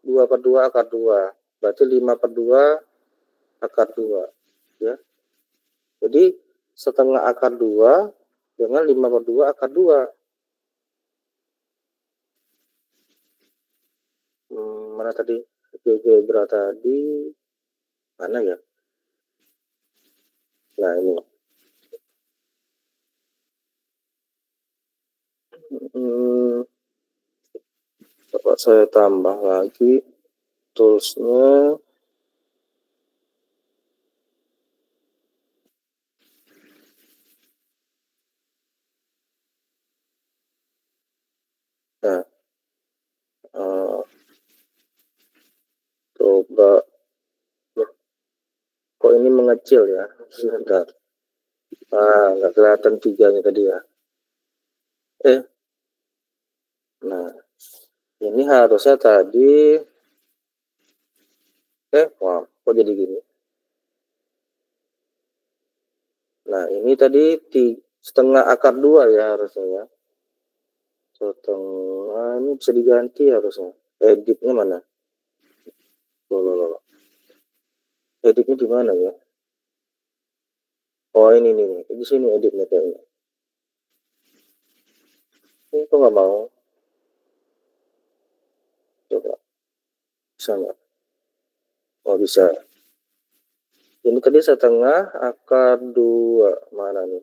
2/2 akar 2. Berarti 5/2 akar 2. Ya. Jadi setengah akar 2 dengan 5/2 akar 2. Mana tadi? Algebra tadi. Mana ya? Nah ini. Coba saya tambah lagi toolsnya. Nah, coba kok ini mengecil ya, sebentar. Nggak kelihatan 3-nya tadi ya. Nah ini harusnya tadi wah, kok jadi gini. Nah ini tadi setengah akar 2 ya harusnya ya. Setengah ini bisa diganti harusnya. Editnya mana? Loh. Editnya di mana ya? Oh ini nih, di sini editnya kayaknya. Ini kok nggak mau? Bisa nggak? Oh bisa. Ini tadi setengah akar 2. Mana nih?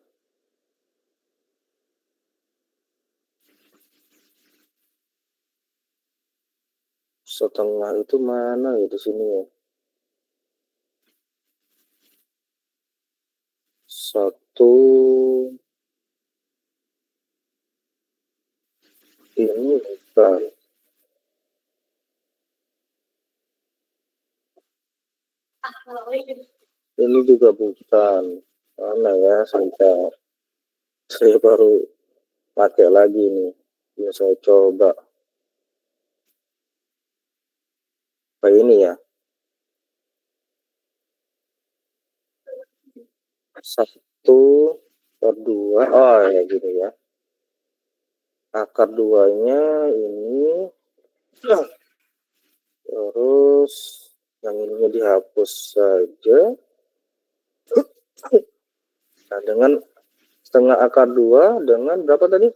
Setengah itu mana ya di sini ya? 1. Ini bukan. Ini juga bukan. Mana ya? Saya baru pakai lagi nih. Ini saya coba. Apa ini ya? 1/2. Oh ya gini ya. Akar 2-nya ini. Terus yang ininya dihapus saja. Nah, dengan setengah akar 2 dengan berapa tadi?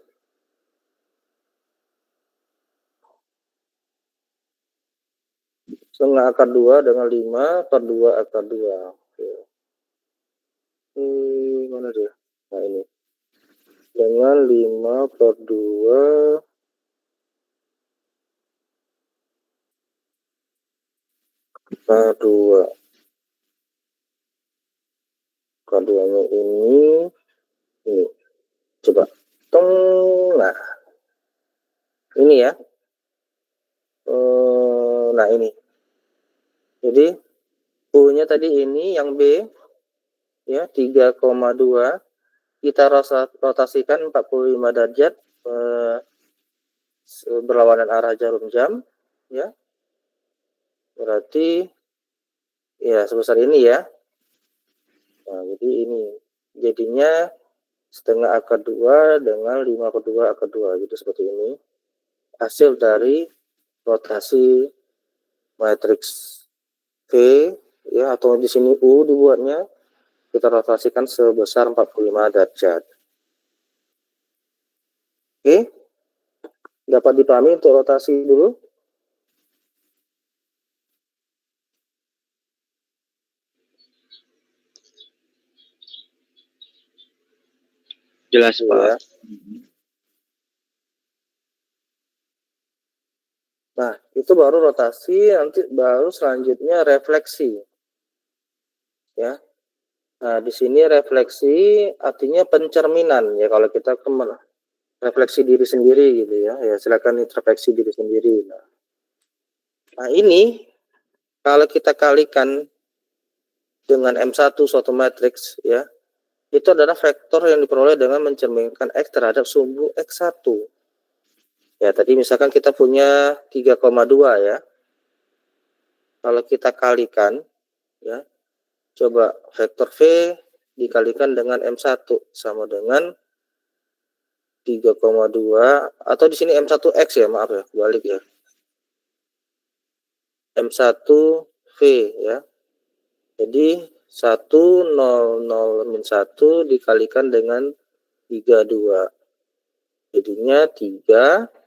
Setengah akar 2 dengan 5/2 akar 2. Oke. Mana dia? Nah ini. Dengan 5/2 akar 2. Akar 2-nya ini. Coba. Nah. Ini ya. Nah ini. Jadi U-nya tadi ini yang B ya 3,2 kita rotasikan 45 derajat berlawanan arah jarum jam ya. Berarti ya sebesar ini ya. Nah, jadi ini jadinya setengah akar 2 dengan 5/2 akar 2 gitu seperti ini. Hasil dari rotasi matriks V ya, atau di sini U dibuatnya, kita rotasikan sebesar 45 derajat. Oke, dapat dipahami untuk rotasi dulu? Jelas, Pak. Ya. Nah, itu baru rotasi, nanti baru selanjutnya refleksi. Ya. Nah, di sini refleksi artinya pencerminan ya, kalau kita refleksi diri sendiri gitu ya. Ya, silakan introspeksi diri sendiri. Nah, ini kalau kita kalikan dengan M1 suatu matriks ya, itu adalah vektor yang diperoleh dengan mencerminkan X terhadap sumbu X1. Ya, tadi misalkan kita punya 3,2 ya. Kalau kita kalikan ya, coba vektor V dikalikan dengan M1 sama dengan 3,2 atau di sini M1X ya, maaf ya, balik ya. M1V ya. Jadi 1 0 0 min 1 dikalikan dengan 32. Jadinya 3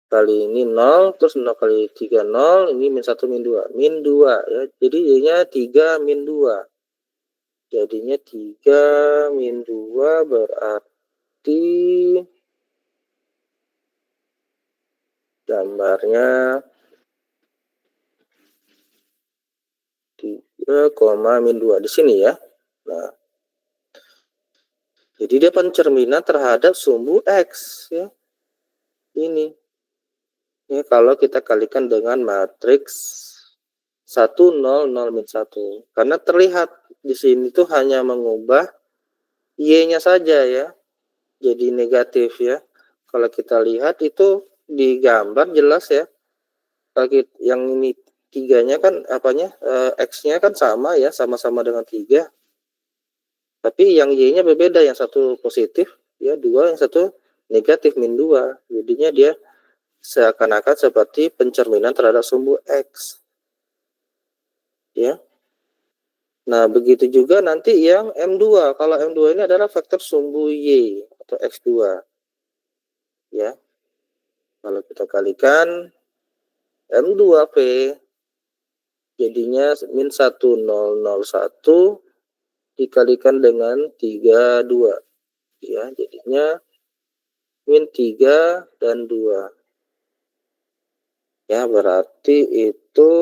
kali ini 0, terus 0 kali 3 0, ini min 1 min 2. Min 2 ya. Jadi jadinya 3 min 2. Jadinya 3 min 2 berarti gambarnya 3, min 2 di sini ya. Nah, jadi dia pencerminan terhadap sumbu X ya. Ini. Ya, kalau kita kalikan dengan matriks 1 0 0 min 1. Karena terlihat di sini tuh hanya mengubah Y-nya saja ya. Jadi negatif ya. Kalau kita lihat itu di gambar jelas ya. Kalau yang ini 3-nya kan apanya? X-nya kan sama ya, sama-sama dengan 3. Tapi yang Y-nya berbeda, yang satu positif ya, 2, yang satu negatif min 2. Jadinya dia seakan-akan seperti pencerminan terhadap sumbu X. Ya. Nah, begitu juga nanti yang M2. Kalau M2 ini adalah vektor sumbu Y atau X2. Ya. Kalau kita kalikan M2 V jadinya min 1001 dikalikan dengan 32 ya, jadinya min 3 dan 2 ya, berarti itu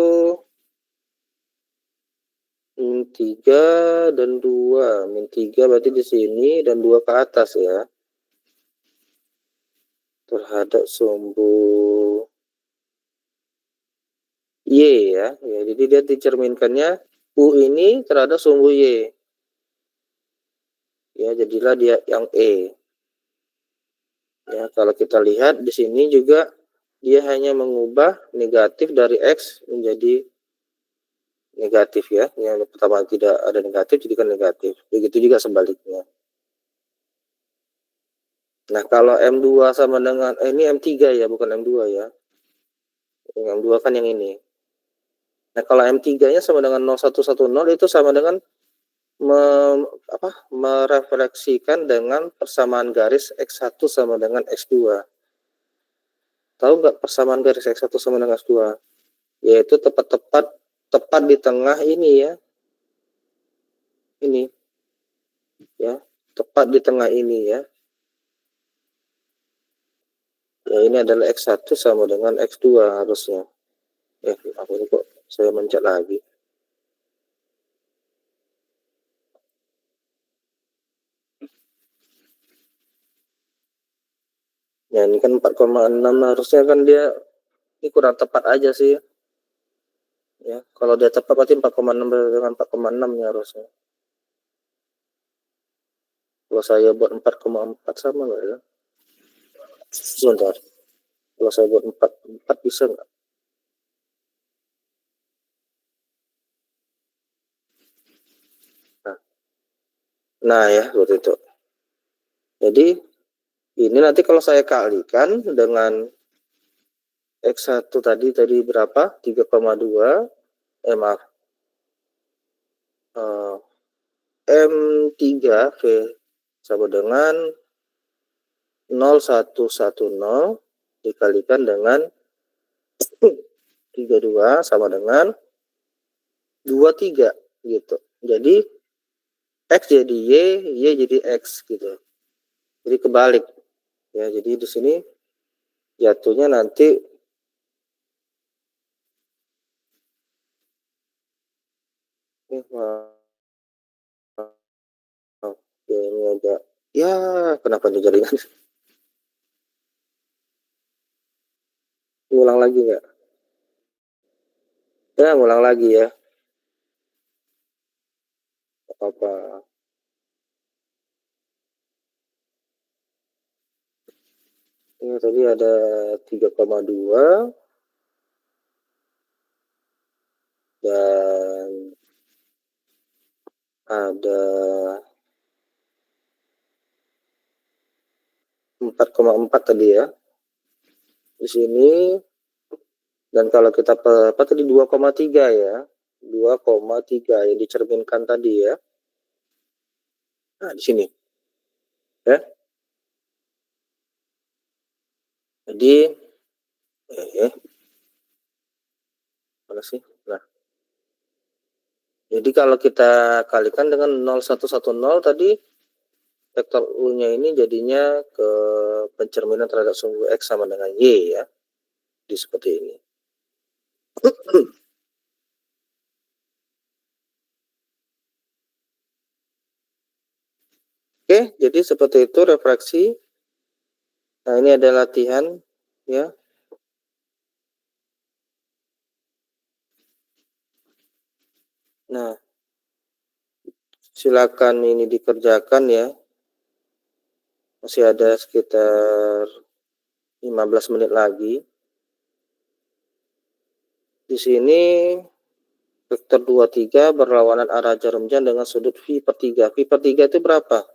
min 3 dan 2. Min 3 berarti di sini dan 2 ke atas ya, terhadap sumbu Y ya. Jadi dia dicerminkannya U ini terhadap sumbu Y. Ya, jadilah dia yang E. Ya, kalau kita lihat di sini juga dia hanya mengubah negatif dari X menjadi negatif ya. Yang pertama tidak ada negatif jadikan negatif. Begitu juga sebaliknya. Nah, kalau M2 sama dengan ini M3 ya, bukan M2 ya. Yang M2 kan yang ini. Nah, kalau M3-nya sama dengan 0110 itu sama dengan merefleksikan dengan persamaan garis X1 sama dengan X2. Tahu nggak persamaan garis X1 sama dengan X2? Yaitu tepat di tengah ini ya. Ini. Ya, tepat di tengah ini ya. Ya, ini adalah X1 sama dengan X2 harusnya. Apa ini kok saya mencet lagi. Ya, ini kan 4,6 harusnya kan dia ini kurang tepat aja sih. Ya, kalau dia tepat berarti 4,6 dengan 4,6 ya harusnya. Kalau saya buat 4,4 sama nggak ya? Sebentar. Kalau saya buat 4 bisa nggak? Nah ya, seperti itu. Jadi, ini nanti kalau saya kalikan dengan X1 tadi berapa? 3,2. Maaf. M3 V sama dengan 0110 dikalikan dengan 32 sama dengan 23 gitu. Jadi X jadi Y jadi X gitu. Jadi kebalik. Ya, jadi di sini jatuhnya nanti ini agak ya, kenapa di jaringan? Ngulang lagi nggak? Ya, ngulang lagi ya. Apa? Ini tadi ada 3,2 dan ada 4,4 tadi ya. Di sini dan kalau kita apa tadi 2,3 ya. 2,3 yang dicerminkan tadi ya. Nah, di sini. Ya. Jadi mana sih? Nah. Jadi kalau kita kalikan dengan 0110 tadi vektor U-nya ini jadinya ke pencerminan terhadap sumbu X sama dengan Y ya. Di seperti ini. Oke, jadi seperti itu refraksi. Nah, ini ada latihan ya. Nah, silakan ini dikerjakan ya. Masih ada sekitar 15 menit lagi. Di sini vektor 23 berlawanan arah jarum jam dengan sudut V per 3. V per 3 itu berapa?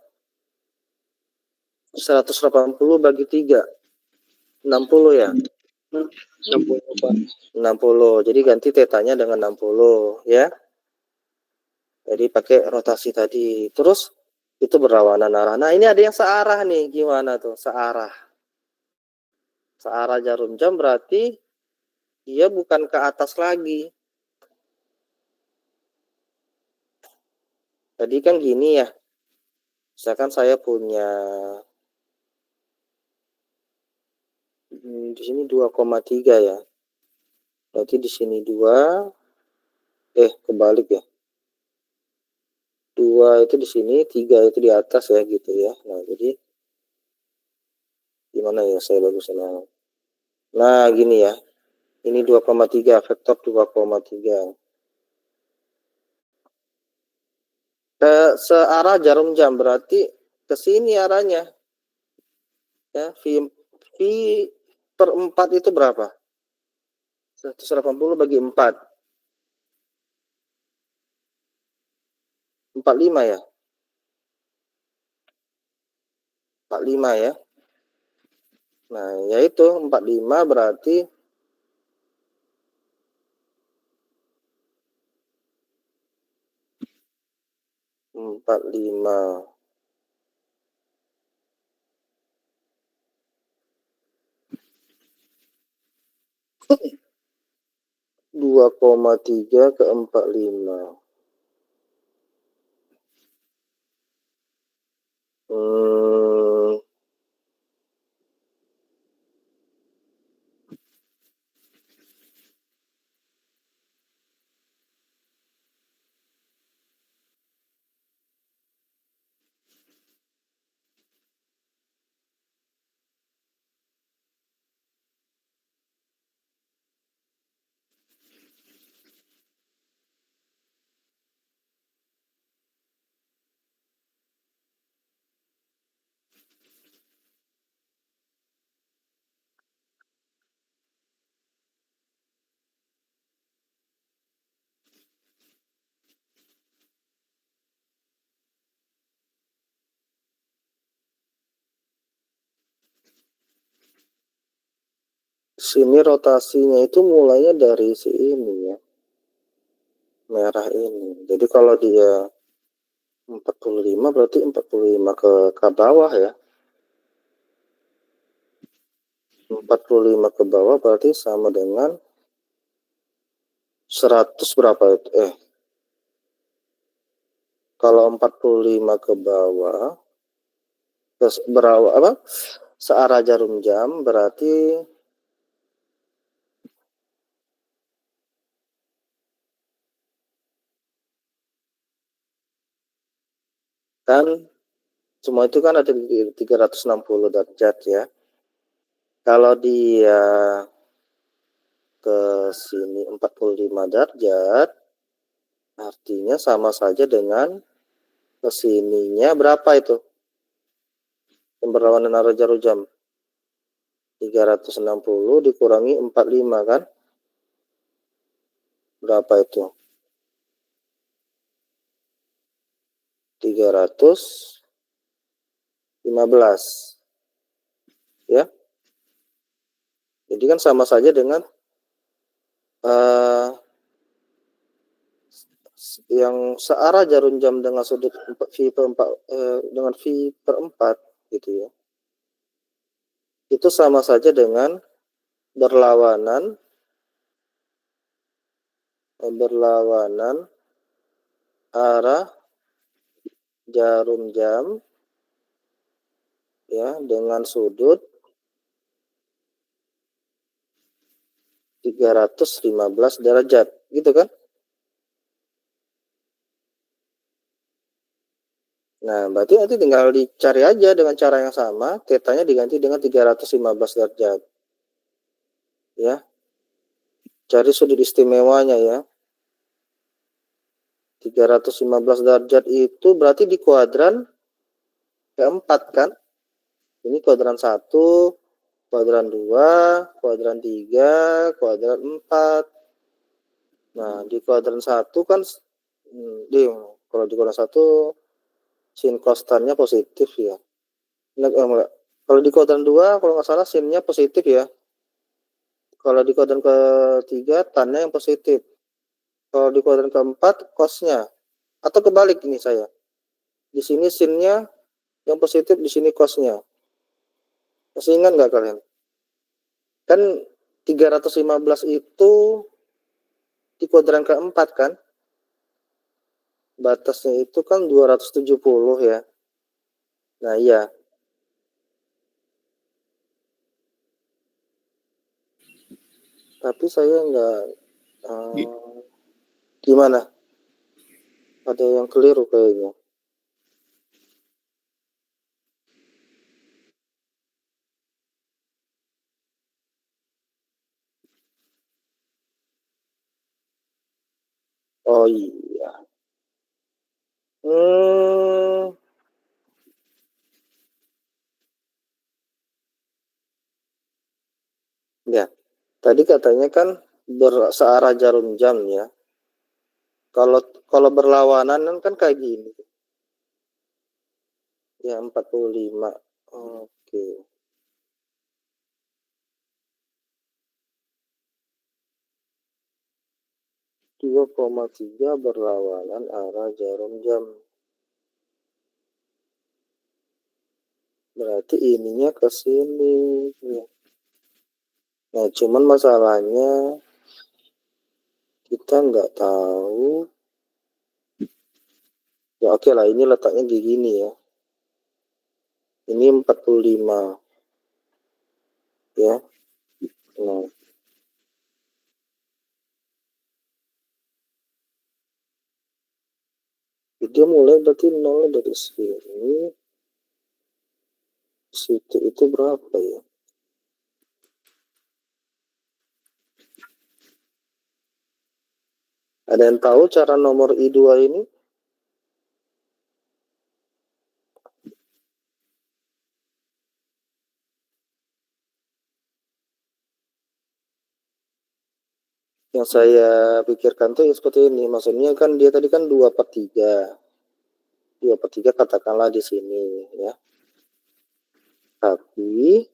180 bagi 3. 60 ya? 60, Pak. 60. Jadi ganti tetanya dengan 60 ya. Jadi pakai rotasi tadi. Terus itu berlawanan arah. Nah, ini ada yang searah nih. Gimana tuh? Searah. Searah jarum jam berarti dia bukan ke atas lagi. Tadi kan gini ya, misalkan saya punya di sini 2,3 ya. Berarti di sini 2, kebalik ya. 2 itu di sini, 3 itu di atas ya gitu ya. Nah, jadi gimana ya saya bagusnya. Nah, gini ya. Ini 2,3, vektor 2,3. Searah jarum jam, berarti ke sini arahnya. Ya, V per 4 itu berapa? 180 bagi 4. 45 ya? 45 ya. Nah, yaitu 45 berarti 45 2,3 ke 45. Sini rotasinya itu mulainya dari si ini ya, merah ini. Jadi kalau dia 45 berarti 45 ke bawah ya. 45 ke bawah berarti sama dengan 100 berapa itu? Kalau 45 ke bawah, terus berawal apa? Searah jarum jam berarti kan semua itu kan ada di 360 derajat ya. Kalau dia ke sini 45 derajat, artinya sama saja dengan kesininya berapa itu? Yang berlawanan arah jarum jam. 360 dikurangi 45 kan? Berapa itu? 315. Ya. Jadi kan sama saja dengan yang searah jarum jam dengan sudut V per 4 dengan V per 4 gitu ya. Itu sama saja dengan berlawanan arah jarum jam ya dengan sudut 315 derajat gitu kan. Nah, berarti nanti tinggal dicari aja dengan cara yang sama, tetanya diganti dengan 315 derajat. Ya. Cari sudut istimewanya ya. 315 derajat itu berarti di kuadran keempat kan? Ini kuadran 1, kuadran 2, kuadran 3, kuadran 4. Nah, di kuadran 1 kan kalau di kuadran 1 sin kostannya positif ya. Kalau di kuadran 2 kalau nggak salah sinnya positif ya. Kalau di kuadran ketiga tannya yang positif. Kalau di kuadran keempat cosnya. Atau kebalik ini saya. Di sini sinnya yang positif, di sini cosnya. Masih ingat nggak kalian? Kan 3 315 itu di kuadran keempat kan? Batasnya itu kan 270 ya. Nah iya. Tapi saya nggak gimana? Ada yang keliru kayaknya. Oh iya. Ya. Tadi katanya kan searah jarum jam ya. Kalau berlawanan kan kayak gini. Ya 45. Oke. 2,3 berlawanan arah jarum jam. Berarti ininya ke sini. Nah, cuman masalahnya kita nggak tahu. Ya oke lah, ini letaknya di gini ya. Ini 45. Ya. Nah. Dia mulai berarti 0 dari sini. Situ itu berapa ya? Ada yang tahu cara nomor I2 ini? Yang saya pikirkan tuh ya seperti ini. Maksudnya kan dia tadi kan 2/3. 2/3 katakanlah di sini ya. Tapi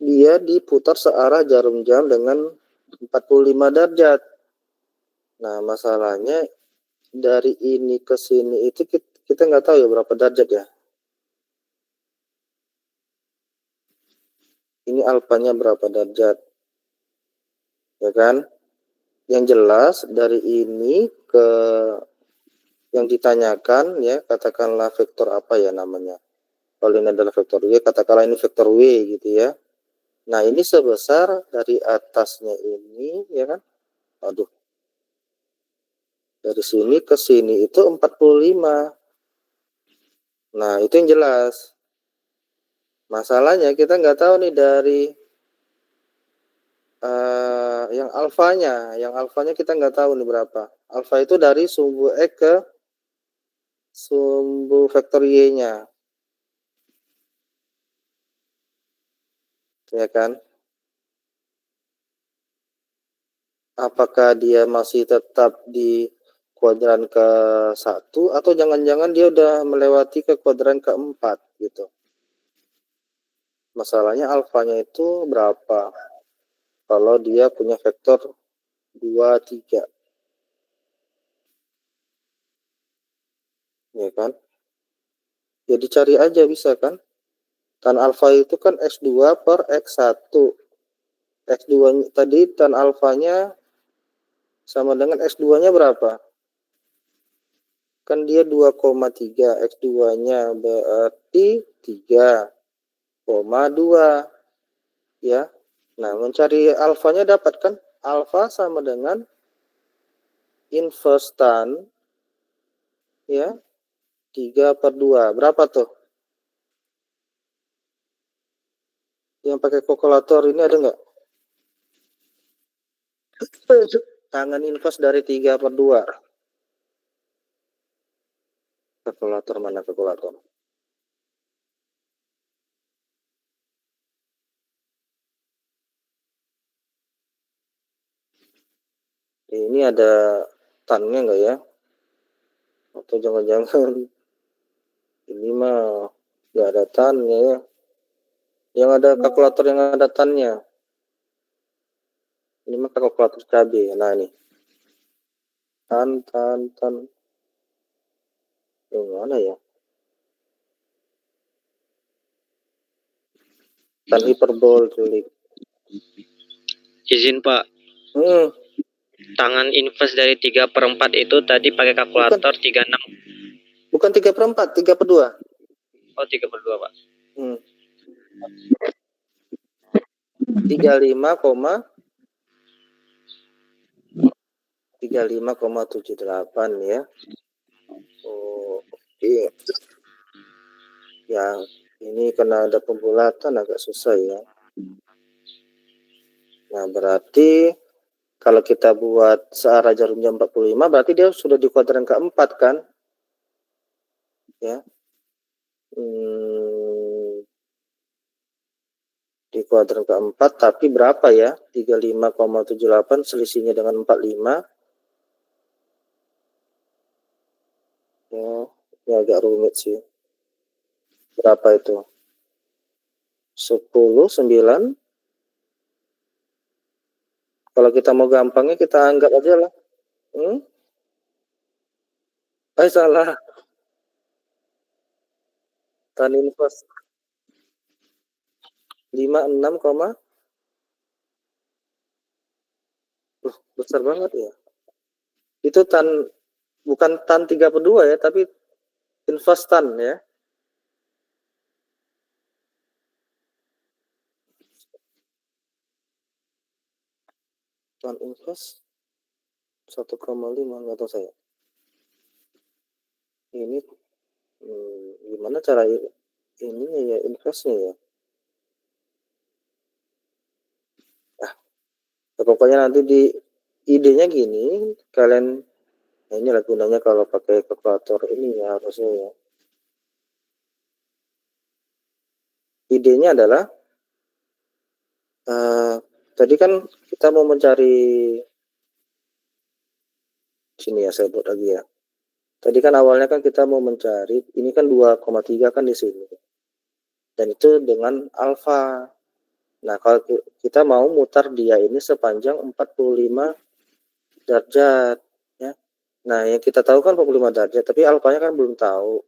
dia diputar searah jarum jam dengan 45 derajat. Nah, masalahnya dari ini ke sini itu kita nggak tahu ya berapa derajat ya. Ini alfanya berapa derajat. Ya kan? Yang jelas dari ini ke yang ditanyakan ya, katakanlah vektor apa ya namanya. Kalau ini adalah vektor Y, katakanlah ini vektor W gitu ya. Nah, ini sebesar dari atasnya ini ya kan. Aduh. Dari sini ke sini itu 45. Nah, itu yang jelas. Masalahnya kita nggak tahu nih dari yang alfanya kita nggak tahu nih berapa. Alfa itu dari sumbu X ke sumbu vektor Y-nya. Ya kan? Apakah dia masih tetap di kuadran ke-1 atau jangan-jangan dia udah melewati ke kuadran ke-4 gitu. Masalahnya alfanya itu berapa? Kalau dia punya vektor 2, 3. Ya kan? Jadi cari aja bisa kan? Tan alfa itu kan X2 per X1. X2 tadi tan alfanya sama dengan X2-nya berapa? Kan dia 2,3. X2-nya berarti 3,2. Ya. Nah, mencari alfanya dapat kan? Alfa sama dengan inverse tan ya 3/2. Berapa tuh? Yang pakai kalkulator ini ada nggak? Tangan inverse dari 3/2. Kalkulator mana kalkulator? Ini ada tannya nggak ya? Atau jangan-jangan ini mah nggak ada tannya ya? Yang ada kalkulator yang ada tannya. Ini mah kalkulator cabai. Nah ini. Tan. Yang mana ya? Tan hiperbolik. Izin Pak, Hmm, tangan inverse dari 3/4 itu tadi pakai kalkulator 36. bukan 3/4, 3/2. Oh, 3/2 Pak. 35,78 ya. Oh, oke. Ya, ini karena ada pembulatan agak susah ya. Nah, berarti kalau kita buat searah jarum jam 45, berarti dia sudah di kuadran keempat kan? Ya. Di kuadran keempat, tapi berapa ya? 35,78 selisihnya dengan 45. Ya, ini agak rumit sih. Berapa itu? 10, 9. Kalau kita mau gampangnya kita anggap aja lah. Salah. Tan inverse 56, besar banget ya. Itu bukan tan 3/2 ya, tapi inverse tan ya. Tan inverse 1,5 nggak tahu saya. Ini gimana cara ininya ya, inverse-nya ya. Pokoknya nanti di idenya gini, kalian, nah ini lah gunanya kalau pakai kalkulator ini ya harusnya ya. Idenya adalah tadi kan kita mau mencari, sini ya saya buat lagi ya. Tadi kan awalnya kan kita mau mencari, ini kan 2,3 kan di sini. Dan itu dengan alfa. Nah, kalau kita mau mutar dia ini sepanjang 45 derajat ya. Nah, yang kita tahu kan 45 derajat, tapi alfanya kan belum tahu.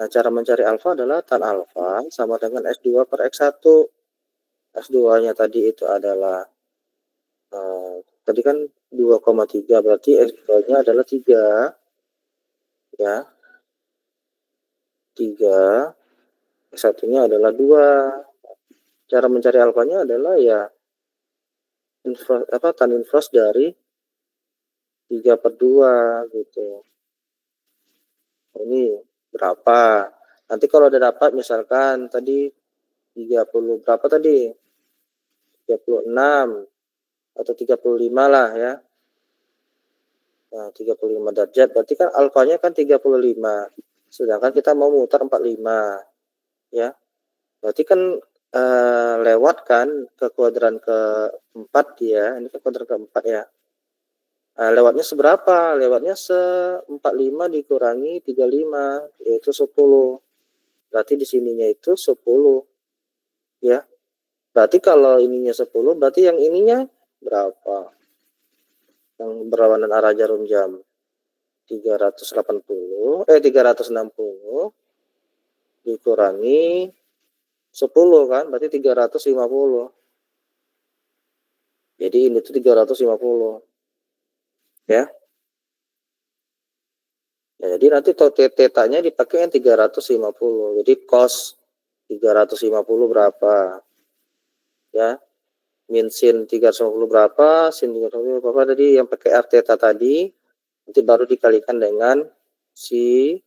Nah, cara mencari alfa adalah tan alfa sama dengan S2 per X1. S2-nya tadi itu adalah tadi kan 2,3, berarti S2-nya adalah 3 ya. 3, S1-nya adalah 2. Cara mencari alfanya adalah ya tan inverse dari 3/2 gitu. Ini berapa? Nanti kalau udah dapat misalkan tadi 30 berapa tadi? 36 atau 35 lah ya. Nah, 35 derajat berarti kan alfanya kan 35. Sedangkan kita mau mutar 45 ya. Berarti kan lewat kan ke kuadran keempat ya. Ini ke kuadran keempat ya. Nah, lewatnya seberapa? Lewatnya 45 dikurangi 35 yaitu 10. Berarti di sininya itu 10 ya. Berarti kalau ininya 10, berarti yang ininya berapa? Yang berlawanan arah jarum jam 360 dikurangi 10 kan, berarti 350. Jadi ini tuh 350 ya. Ya, jadi nanti tetanya dipakai yang 350. Jadi cos 350 berapa? Ya. Min sin 350 berapa? Sin 350 berapa tadi yang pakai R theta tadi? Nanti baru dikalikan dengan si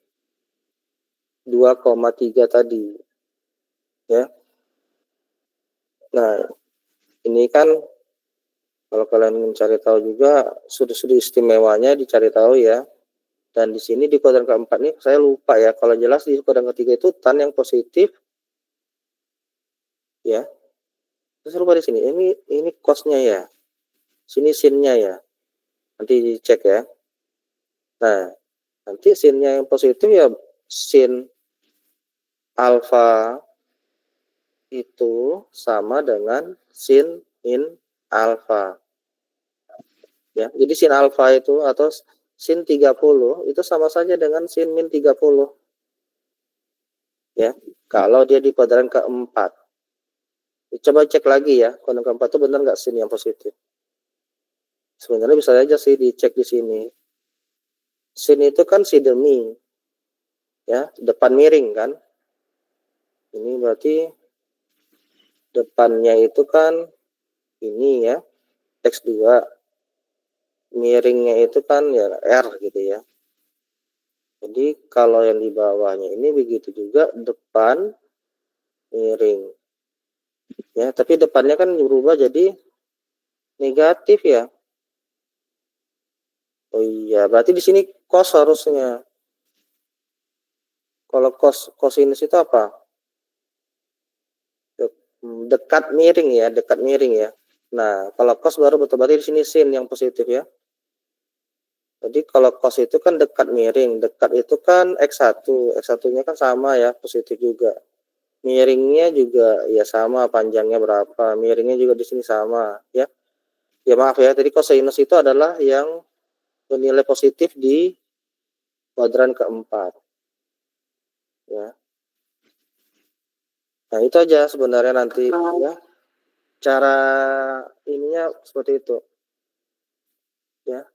2,3 tadi. Ya. Nah, ini kan kalau kalian mencari tahu juga sudut-sudut istimewanya dicari tahu ya. Dan di sini di kuadran keempat nih saya lupa ya. Kalau jelas di kuadran ketiga itu tan yang positif ya. Terus lupa di sini. Ini cosnya ya. Sini sinnya ya. Nanti dicek ya. Nah, nanti sinnya yang positif ya sin alfa itu sama dengan sin min alfa. Ya, jadi sin alfa itu atau sin 30 itu sama saja dengan sin min 30. Ya, kalau dia di kuadran keempat. Coba cek lagi ya, kuadran keempat itu benar nggak sin yang positif. Sebenarnya bisa aja sih dicek di sini. Sin itu kan si demi, ya, depan miring kan. Ini berarti depannya itu kan ini ya, X2. Miringnya itu kan ya R gitu ya. Jadi kalau yang di bawahnya ini begitu juga depan miring. Ya, tapi depannya kan berubah jadi negatif ya. Oh iya, berarti di sini cos harusnya. Kalau cosinus itu apa? Dekat miring ya, dekat miring ya. Nah, kalau cos baru betul berarti di sini sin yang positif ya. Jadi kalau cos itu kan dekat miring, dekat itu kan X1, X1-nya kan sama ya, positif juga. Miringnya juga ya sama, panjangnya berapa, miringnya juga di sini sama ya. Ya maaf ya, tadi cosinus itu adalah yang bernilai positif di kuadran keempat. Ya. Nah, itu aja sebenarnya nanti ya. Cara ininya seperti itu. Ya.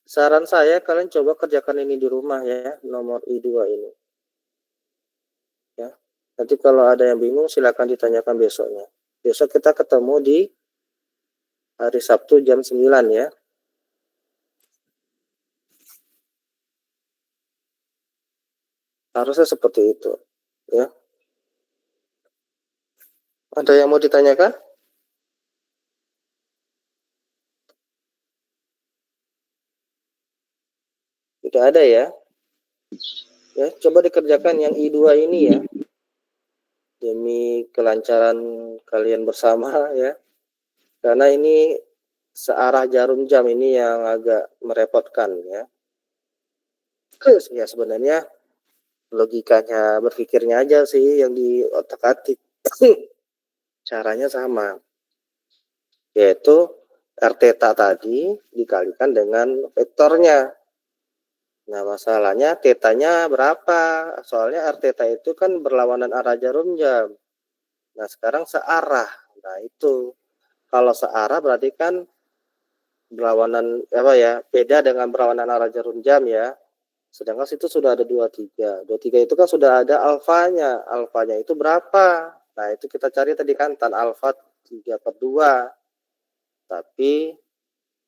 Saran saya kalian coba kerjakan ini di rumah ya, nomor I2 ini. Ya. Nanti kalau ada yang bingung silakan ditanyakan besoknya. Besok kita ketemu di hari Sabtu jam 9 ya. Harusnya seperti itu ya. Ada yang mau ditanyakan? Tidak ada ya. Ya, coba dikerjakan yang I2 ini ya. Demi kelancaran kalian bersama ya. Karena ini searah jarum jam ini yang agak merepotkan ya. Ya sebenarnya logikanya berpikirnya aja sih yang di otak-atik. Caranya sama. Yaitu R theta tadi dikalikan dengan vektornya. Nah, masalahnya tetanya berapa? Soalnya R theta itu kan berlawanan arah jarum jam. Nah, sekarang searah. Nah, itu. Kalau searah berarti kan berlawanan apa ya? Beda dengan berlawanan arah jarum jam ya. Sedangkan situ sudah ada 23. 23 itu kan sudah ada alfanya. Alfanya itu berapa? Nah, itu kita cari tadi kan tan alfa 3/2. Tapi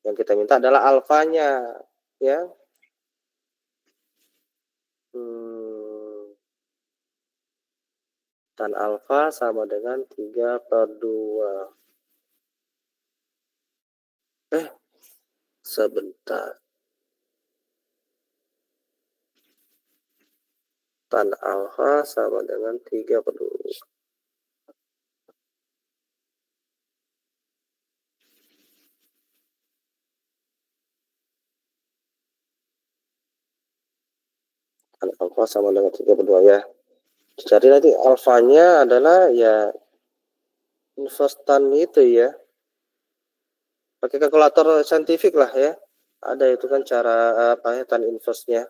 yang kita minta adalah alfanya ya. Tan alfa sama dengan 3/2. Sebentar. Tan alfa sama dengan 3/2. Tan alfa sama dengan 3/2 ya. Jadi nanti alfanya adalah ya inverse tan itu ya. Pakai kalkulator saintifik lah ya. Ada itu kan cara apa ya tan inverse-nya.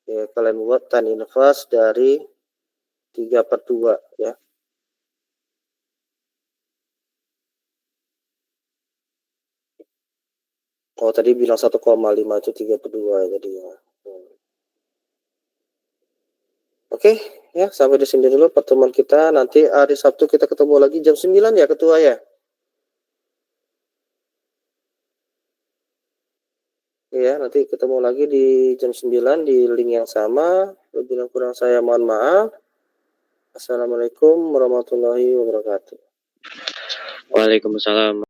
Ya, kalian buat tan inverse dari 3/2 ya. Oh, tadi bilang 1,5 itu 3/2 tadi ya. Oke, ya sampai di sini dulu pertemuan kita. Nanti hari Sabtu kita ketemu lagi jam 9 ya ketua ya. Ya, nanti ketemu lagi di jam 9 di link yang sama. Lebih kurang saya mohon maaf. Assalamualaikum warahmatullahi wabarakatuh. Waalaikumsalam.